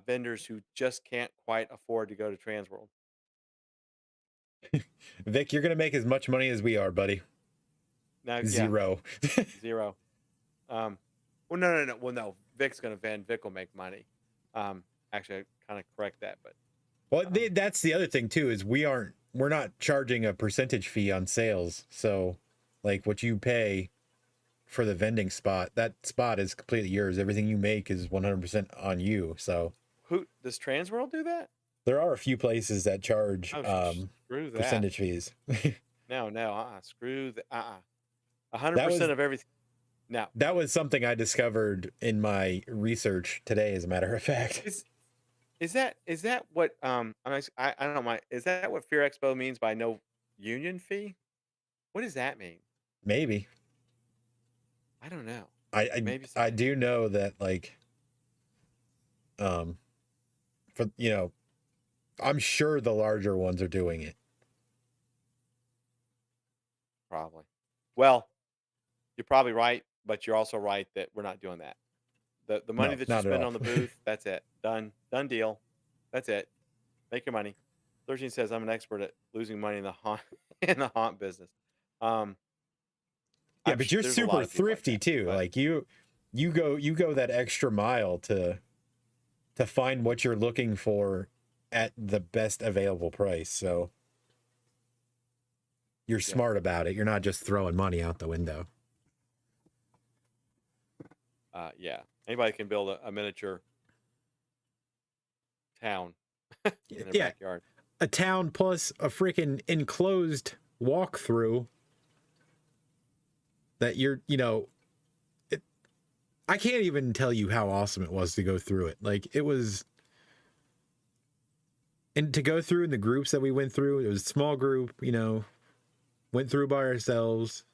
vendors who just can't quite afford to go to Transworld. Vic, you're gonna make as much money as we are, buddy. Now, yeah, Zero. zero. Well, no. Well, no. Vic's gonna vend. Vic will make money. Actually, I kind of correct that, but Well, that's the other thing too, is we're not charging a percentage fee on sales. So, like what you pay for the vending spot, that spot is completely yours. Everything you make is 100% on you. So, who does Transworld do that? there are a few places that charge Oh, screw that. percentage fees. No. Screw that. 100% was- of everything. No. That was something I discovered in my research today, as a matter of fact. Is that what I don't mind. Is that what Fear Expo means by no union fee? What does that mean? Maybe. I don't know. I so. do know that, like, for I'm sure the larger ones are doing it. Probably. Well, you're probably right, but you're also right that we're not doing that. The money No, that you not at spend all. on the booth, that's it. Done deal. That's it. Make your money. 13 says I'm an expert at losing money in the haunt business. Yeah, but you're there's a lot super of people like thrifty that, too. but- Like you go that extra mile to find what you're looking for at the best available price. So you're smart about it. You're not just throwing money out the window. Yeah. Anybody can build a miniature town in their Yeah. backyard. A town plus a freaking enclosed walkthrough that I can't even tell you how awesome it was to go through it. Like, it was, and to go through in the groups that we went through, it was a small group, went through by ourselves.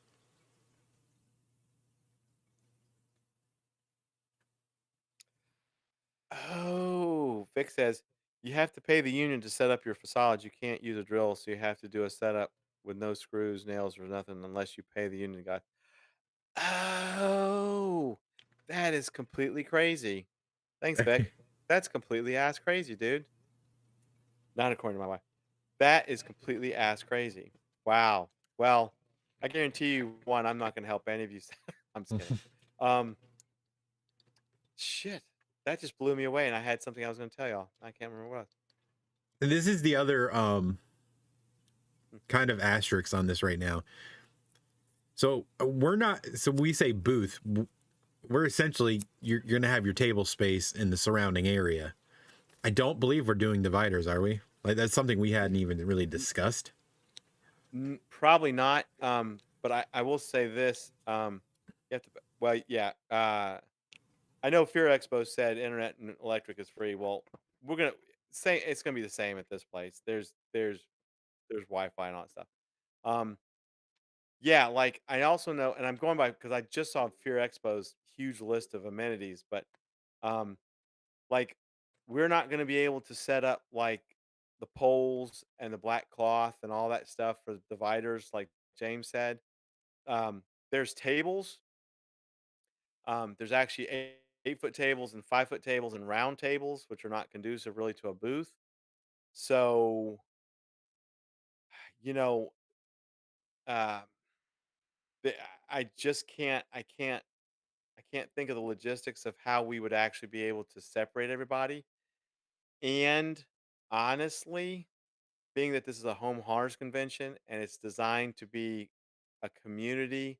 Oh, Vic says you have to pay the union to set up your facade. You can't use a drill, so you have to do a setup with no screws, nails, or nothing unless you pay the union guy. Oh, that is completely crazy. Thanks, Vic. That's completely ass crazy, dude. Not according to my wife. That is completely ass crazy. Wow. Well, I guarantee you, one, I'm not going to help any of you. I'm just kidding. Shit. That just blew me away, and I had something I was going to tell y'all. I can't remember what it was. And this is the other kind of asterisk on this right now. So we say booth. We're essentially, you're going to have your table space in the surrounding area. I don't believe we're doing dividers, are we? Like, that's something we hadn't even really discussed. Probably not. But I will say this. You have to. Well, yeah. I know Fear Expo said internet and electric is free. Well, we're gonna say it's gonna be the same at this place. There's Wi-Fi and all that stuff. Yeah. Like, I also know, and I'm going by because I just saw Fear Expo's huge list of amenities, but like, we're not gonna be able to set up like the poles and the black cloth and all that stuff for the dividers, like James said. There's tables. There's actually 8-foot tables and 5-foot tables and round tables, which are not conducive really to a booth. So, you know, uh, the, I just can't. I can't think of the logistics of how we would actually be able to separate everybody. And honestly, being that this is a home horrors convention and it's designed to be a community.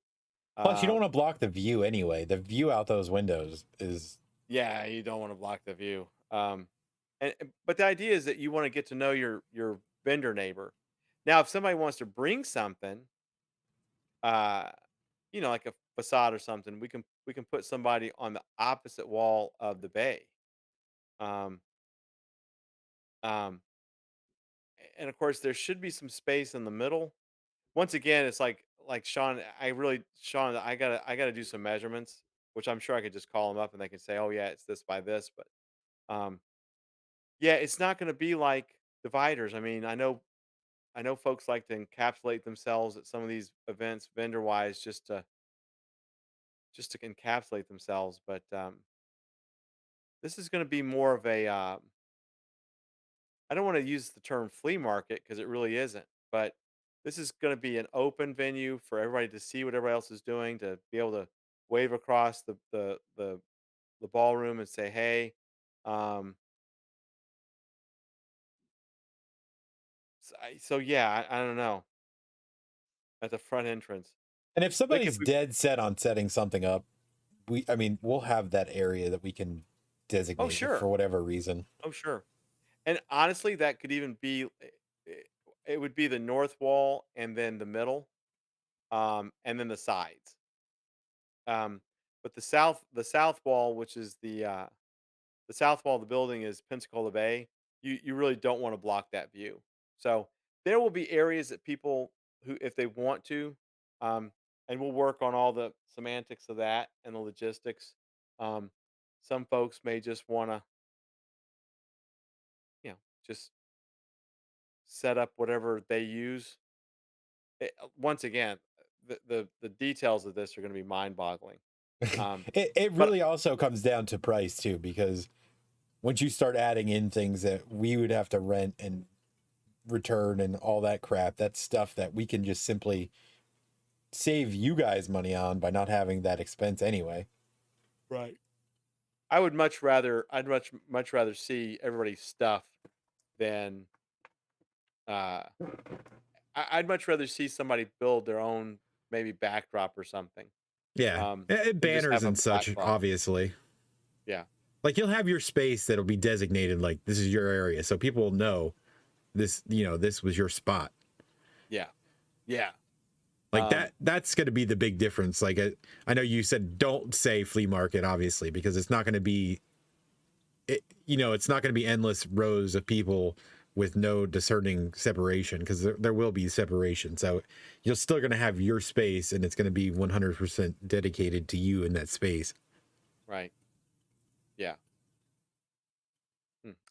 Plus, you don't want to block the view anyway. The view out those windows is... Yeah, you don't want to block the view. But the idea is that you want to get to know your vendor neighbor. Now, if somebody wants to bring something, uh, like a facade or something, we can put somebody on the opposite wall of the bay. Um, um, and of course, there should be some space in the middle. Once again, it's like Sean. Sean. I gotta do some measurements, which I'm sure I could just call them up and they can say, oh yeah, it's this by this. But um, yeah, it's not going to be like dividers. I mean, I know folks like to encapsulate themselves at some of these events vendor wise just to encapsulate themselves, but this is going to be more of a I don't want to use the term flea market because it really isn't, but this is going to be an open venue for everybody to see what everybody else is doing, to be able to wave across the ballroom and say, "Hey." Um, so yeah, I don't know, at the front entrance. And if Vic, if somebody's we dead set on setting something up, I mean, we'll have that area that we can Oh designate sure, for whatever reason. oh sure. And honestly, that could even be it would be the north wall and then the middle, and then the sides. Um, but the south wall, which is the south wall of the building, is Pensacola Bay. You really don't want to block that view. So there will be areas that people who, if they want to, um, and we'll work on all the semantics of that and the logistics. Um, some folks may just want to, just set up whatever they use. Once again, the details of this are going to be mind-boggling. Um, It but really also comes down to price too, because once you start adding in things that we would have to rent and return and all that crap, that's stuff that we can just simply save you guys money on by not having that expense anyway. right, I'd much rather see everybody's stuff than uh, I'd much rather see somebody build their own maybe backdrop or something, Yeah. than just Banners have a and such, backdrop. obviously. Yeah, Like you'll have your space that'll be designated like this is your area. So people will know this, this was your spot. yeah, yeah. Like Um, that's going to be the big difference. Like I know you said don't say flea market, obviously, because it's not going to be, it's not going to be endless rows of people with no discerning separation, because there will be separation. So you're still going to have your space and it's going to be 100% dedicated to you in that space. right. Yeah.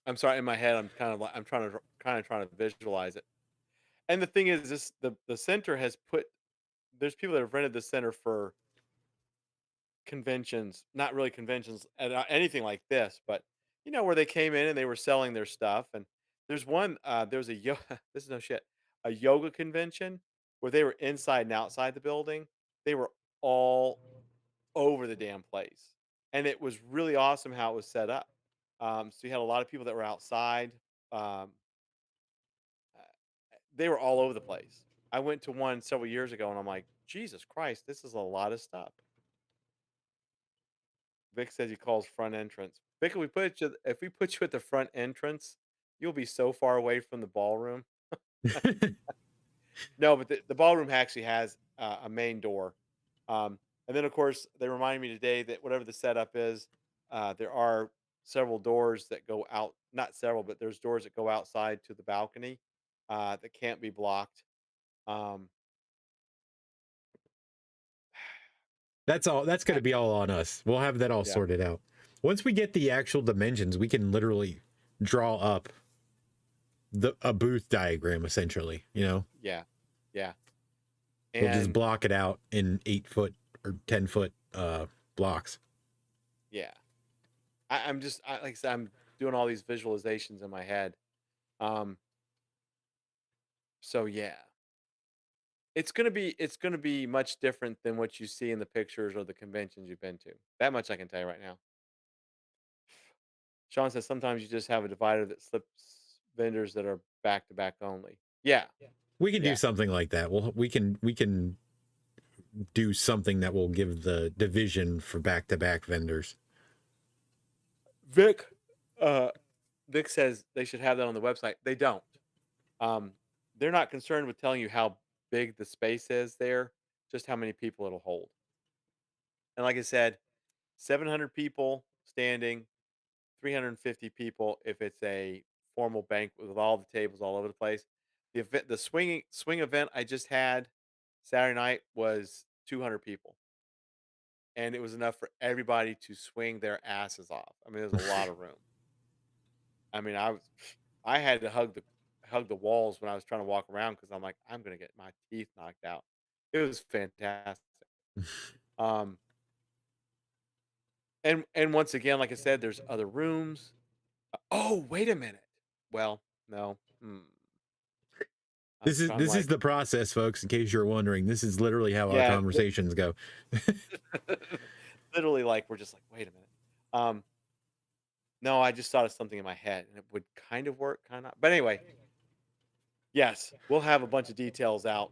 I'm sorry. In my head, I'm trying to visualize it. And the thing is, the center has put. There's people that have rented the center for conventions, not really conventions and anything like this, but where they came in and they were selling their stuff. And there's a this is no shit, a yoga convention where they were inside and outside the building. They were all over the damn place, and it was really awesome how it was set up. So you had a lot of people that were outside. Um, uh, they were all over the place. I went to one several years ago, and I'm like, Jesus Christ, this is a lot of stuff. Vic says he calls front entrance. Vic, if we put you at the front entrance, you'll be so far away from the ballroom. No, but the ballroom actually has a main door. And then, of course, they reminded me today that whatever the setup is, there are several doors that go out. Not several, but there's doors that go outside to the balcony that can't be blocked. Um, That's all. That's going I- to be all on us. We'll have that all yeah, sorted out. Once we get the actual dimensions, we can literally draw up a booth diagram, essentially. yeah, yeah. We'll just And block it out in 8-foot or 10-foot blocks. yeah, like I said, I'm doing all these visualizations in my head. Um, so yeah, it's gonna be much different than what you see in the pictures or the conventions you've been to. That much I can tell you right now. Sean says sometimes you just have a divider that slips vendors that are back to back only. Yeah, We can do yeah. something like that. We can do something that will give the division for back-to-back vendors. Vic, uh, Vic says they should have that on the website. They don't. Um, they're not concerned with telling you how big the space is there, just how many people it'll hold. And like I said, 700 people standing, 350 people if it's a formal banquet with all the tables all over the place. The swing event I just had Saturday night was 200 people, and it was enough for everybody to swing their asses off. I mean, there's a lot of room. I mean, I had to hug the walls when I was trying to walk around because I'm like, I'm gonna get my teeth knocked out. It was fantastic. Um, and once again, like I said, there's other rooms. Oh, wait a minute. Well, no. I'm This is like, the process, folks. In case you're wondering, this is literally how our yeah, conversations go. literally, like we're just like, wait a minute. Um, no, I just thought of something in my head, and it would kind of work, kind of. But anyway, yes, we'll have a bunch of details out.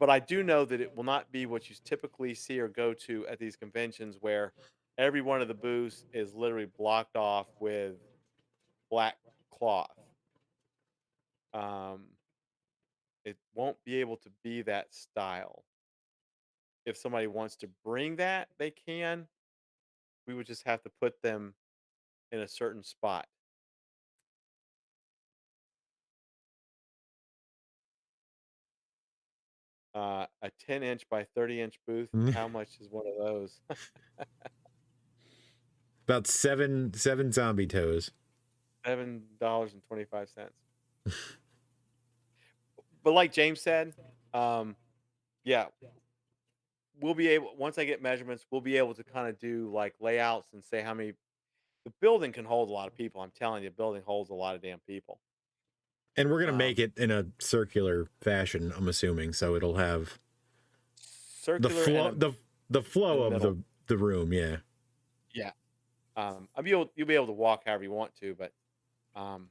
But I do know that it will not be what you typically see or go to at these conventions, where every one of the booths is literally blocked off with black cloth. Um, it won't be able to be that style. If somebody wants to bring that, they can. We would just have to put them in a certain spot. A 10-inch by 30-inch booth. How much is one of those? About seven zombie toes. $7.25. But like James said, yeah, we'll be able once I get measurements, we'll be able to kind of do like layouts and say how many the building can hold a lot of people. I'm telling you, the building holds a lot of damn people. And we're gonna make Um, it in a circular fashion, I'm assuming, so it'll have the circular flow and the in flow the of middle. the room, yeah. Yeah. You'll be able to walk however you want to, but um,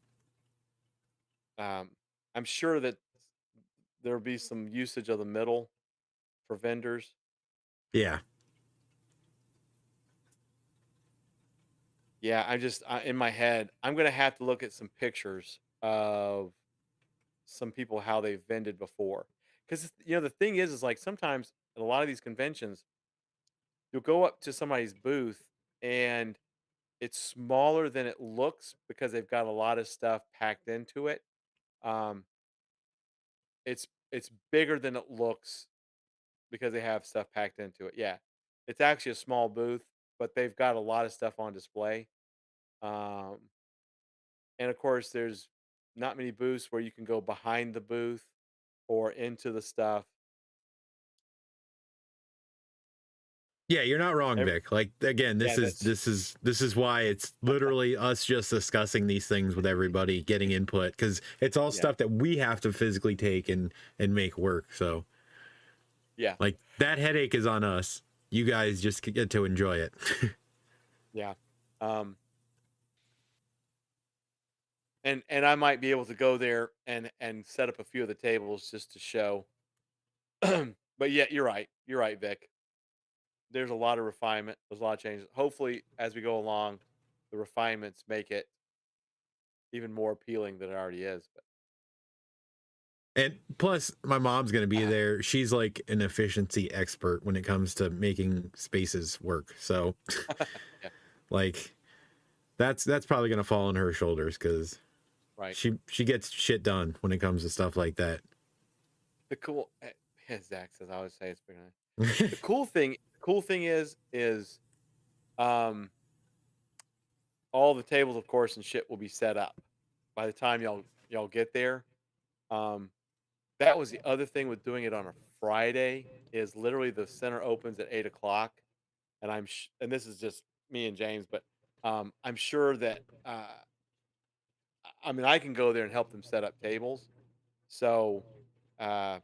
um, I'm sure that there'll be some usage of the middle for vendors. Yeah. Yeah, in my head, I'm gonna have to look at some pictures of some people how they've vended before, because the thing is like sometimes at a lot of these conventions, you'll go up to somebody's booth and it's smaller than it looks because they've got a lot of stuff packed into it. Um, it's bigger than it looks because they have stuff packed into it. Yeah, it's actually a small booth, but they've got a lot of stuff on display. Um, and of course, there's not many booths where you can go behind the booth or into the stuff. Yeah, you're not wrong, Ev- Vic. Like again, Yeah, that's this is why it's literally us just discussing these things with everybody, getting input, because it's all yeah, stuff that we have to physically take and make work. So yeah, like that headache is on us. You guys just get to enjoy it. yeah. Um, and I might be able to go there and set up a few of the tables just to show. But yeah, you're right. You're right, Vic. There's a lot of refinement. There's a lot of changes. Hopefully, as we go along, the refinements make it even more appealing than it already is. But And plus, my mom's going to be there. She's like an efficiency expert when it comes to making spaces work. So, yeah, like, that's probably going to fall on her shoulders because right. she gets shit done when it comes to stuff like that. The cool, as Zach says, I always say it's bigger. The cool thing is, um, all the tables, of course, and shit will be set up by the time y'all get there. Um, that was the other thing with doing it on a Friday is literally the center opens at 8 o'clock, and and this is just me and James, but I'm sure that I mean I can go there and help them set up tables. So, uh,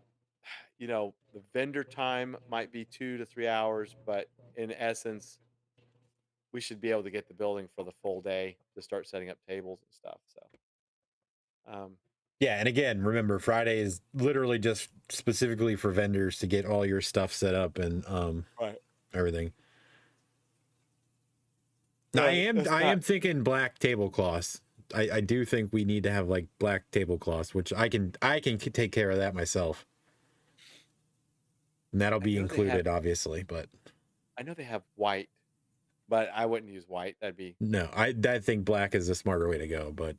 the vendor time might be 2 to 3 hours, but in essence, we should be able to get the building for the full day to start setting up tables and stuff. So, um, Yeah, and again, remember Friday is literally just specifically for vendors to get all your stuff set up and right, everything. Now, right. That's I not am thinking black tablecloths I do think we need to have like black tablecloths, which I can take care of that myself. And that'll I be know they have included, obviously, but I know they have white, but I wouldn't use white. That'd be no, I think black is a smarter way to go. But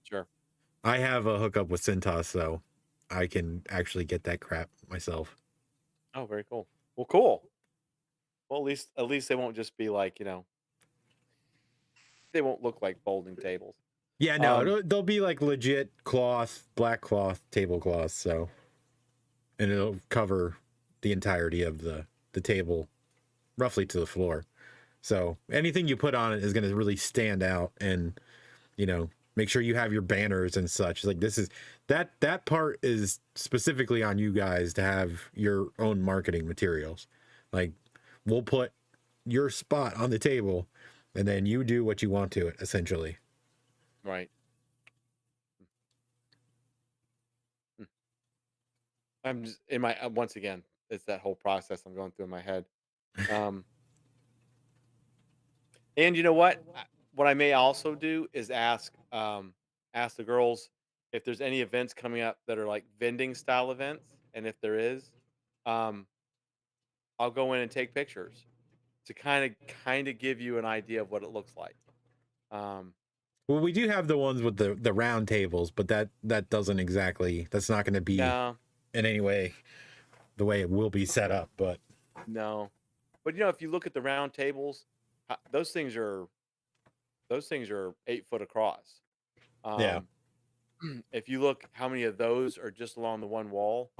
sure. I have a hookup with Cintas, so I can actually get that crap myself. Oh, very cool. Well, cool. Well, at least they won't just be like, they won't look like folding tables. Yeah, no, Um, they'll be like legit cloth, black cloth tablecloths. So, and it'll cover the entirety of the table, roughly to the floor. So anything you put on it is going to really stand out, and make sure you have your banners and such. Like this is that part is specifically on you guys to have your own marketing materials. Like we'll put your spot on the table, and then you do what you want to it, essentially. right. Hmm. I'm just in my once again, it's that whole process I'm going through in my head. Um, and you know what? What I may also do is ask the girls if there's any events coming up that are like vending style events, and if there is, um, I'll go in and take pictures to kind of give you an idea of what it looks like. Um, Well, we do have the ones with the round tables, but that doesn't exactly. That's not going to be no, in any way the way it will be set up. But no, but if you look at the round tables, those things are 8 foot across. yeah, Um, if you look how many of those are just along the one wall,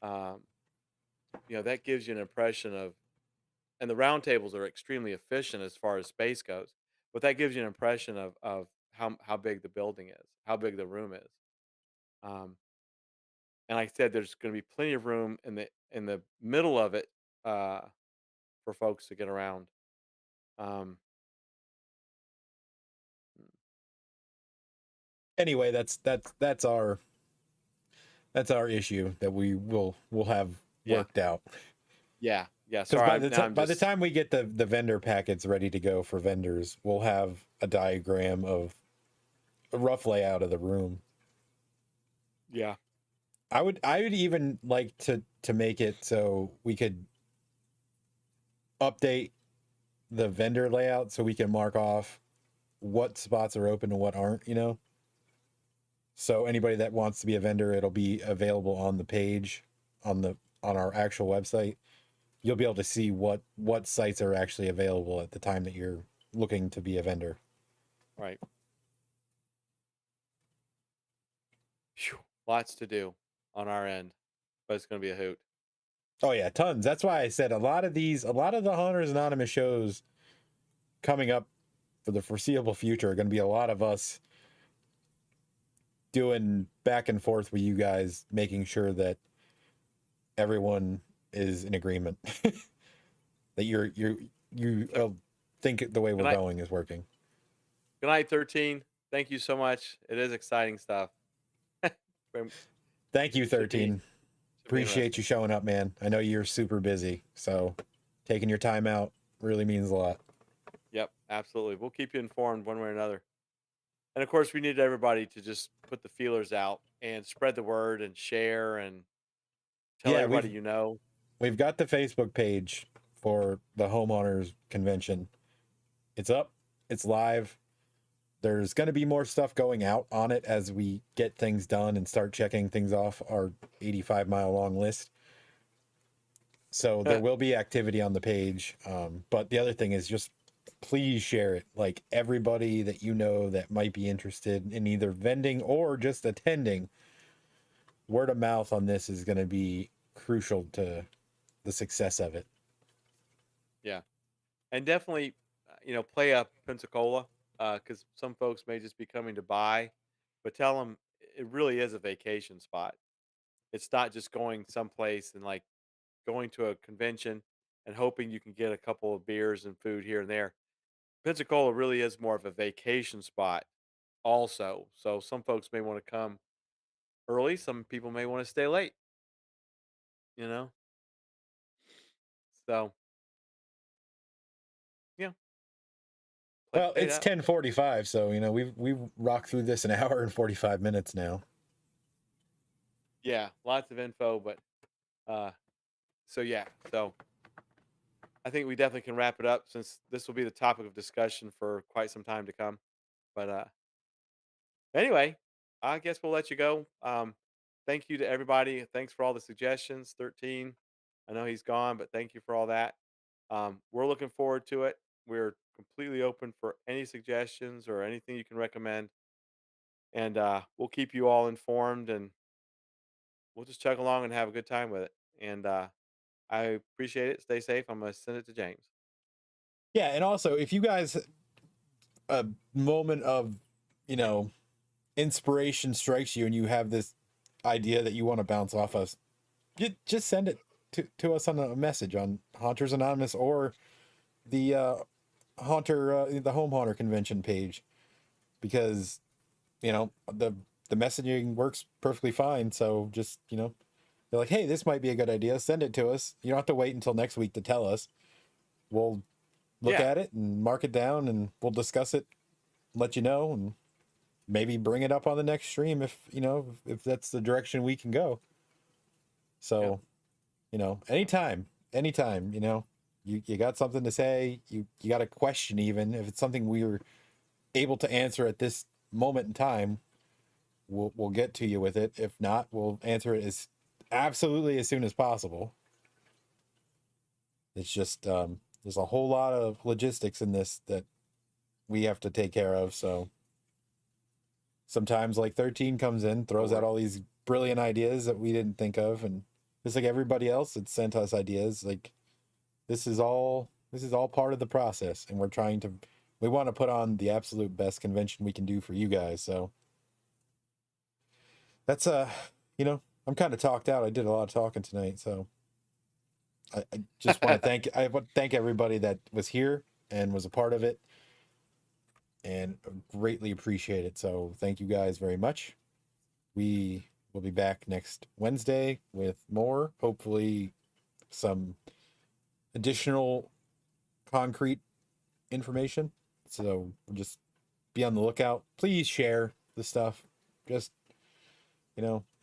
um, that gives you an impression of, and the round tables are extremely efficient as far as space goes, but that gives you an impression of how big the building is, how big the room is. Um, and like I said, there's going to be plenty of room in the middle of it uh, for folks to get around. Um, anyway, that's our issue that we'll have yeah, worked out. yeah, yeah. Because Sorry, now I'm by the just time we get the vendor packets ready to go for vendors, we'll have a diagram of a rough layout of the room. yeah, I would even like to make it so we could update the vendor layout so we can mark off what spots are open and what aren't. So anybody that wants to be a vendor, it'll be available on the page on our actual website. You'll be able to see what sites are actually available at the time that you're looking to be a vendor. right. Phew, lots to do on our end, but it's going to be a hoot. Oh yeah, tons. That's why I said a lot of the Hunters Anonymous shows coming up for the foreseeable future are going to be a lot of us doing back and forth with you guys, making sure that everyone is in agreement that you think the way Good we're night, going is working. good night, 13. Thank you so much. It is exciting stuff. Very- Thank you, should be 13. should be Appreciate you interesting. showing up, man. I know you're super busy, so taking your time out really means a lot. Yep, absolutely. We'll keep you informed one way or another. And of course, we need everybody to just put the feelers out and spread the word and share and tell Yeah, everybody we've you know. we've got the Facebook page for the homeowners convention. It's up, it's live. There's going to be more stuff going out on it as we get things done and start checking things off our 85-mile long list. So there will be activity on the page. But the other thing is just please share it. Like everybody that you know that might be interested in either vending or just attending, word of mouth on this is going to be crucial to the success of it. Yeah. And definitely, play up Pensacola because some folks may just be coming to buy, but tell them it really is a vacation spot. It's not just going someplace and like going to a convention and hoping you can get a couple of beers and food here and there. Pensacola really is more of a vacation spot, also. So some folks may want to come early, some people may want to stay late, you know? So, yeah, like, Well, hey, it's that- 10:45, so we've rocked through this an hour and 45 minutes now. yeah, lots of info, but so yeah, so I think we definitely can wrap it up since this will be the topic of discussion for quite some time to come. But anyway, I guess we'll let you go. Thank you to everybody. Thanks for all the suggestions. 13. I know he's gone, but thank you for all that. We're looking forward to it. We're completely open for any suggestions or anything you can recommend. And we'll keep you all informed and we'll just chug along and have a good time with it. And I appreciate it. Stay safe. I'm going to send it to James. Yeah, and also if you guys a moment of, inspiration strikes you and you have this idea that you want to bounce off us, just send it to us on a message on Haunters Anonymous or the the Home Haunter Convention page, because the messaging works perfectly fine. So just they're like, hey, this might be a good idea, send it to us. You don't have to wait until next week to tell us. We'll look Yeah. at it and mark it down and we'll discuss it, let you know, and maybe bring it up on the next stream if if that's the direction we can go. So anytime you got something to say, you got a question, even if it's something we were able to answer at this moment in time, we'll get to you with it. If not, we'll answer it as soon as possible. It's just there's a whole lot of logistics in this that we have to take care of. So sometimes, like 13 comes in, throws out all these brilliant ideas that we didn't think of, and just like everybody else that sent us ideas, like this is all part of the process, and we want to put on the absolute best convention we can do for you guys. So that's I'm kind of talked out. I did a lot of talking tonight, so I just want to thank everybody that was here and was a part of it, and greatly appreciate it. So thank you guys very much. We will be back next Wednesday with more, hopefully some additional concrete information. So just be on the lookout. Please share the stuff. Just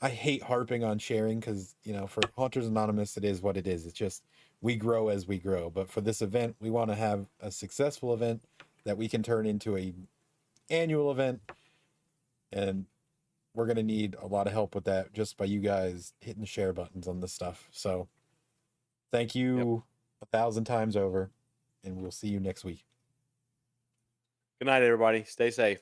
I hate harping on sharing because for Haunters Anonymous it is what it is. It's just we grow as we grow. But for this event, we want to have a successful event that we can turn into a annual event, and we're going to need a lot of help with that just by you guys hitting the share buttons on this stuff. So thank you 1,000 times over, and we'll see you next week. Good night, everybody. Stay safe.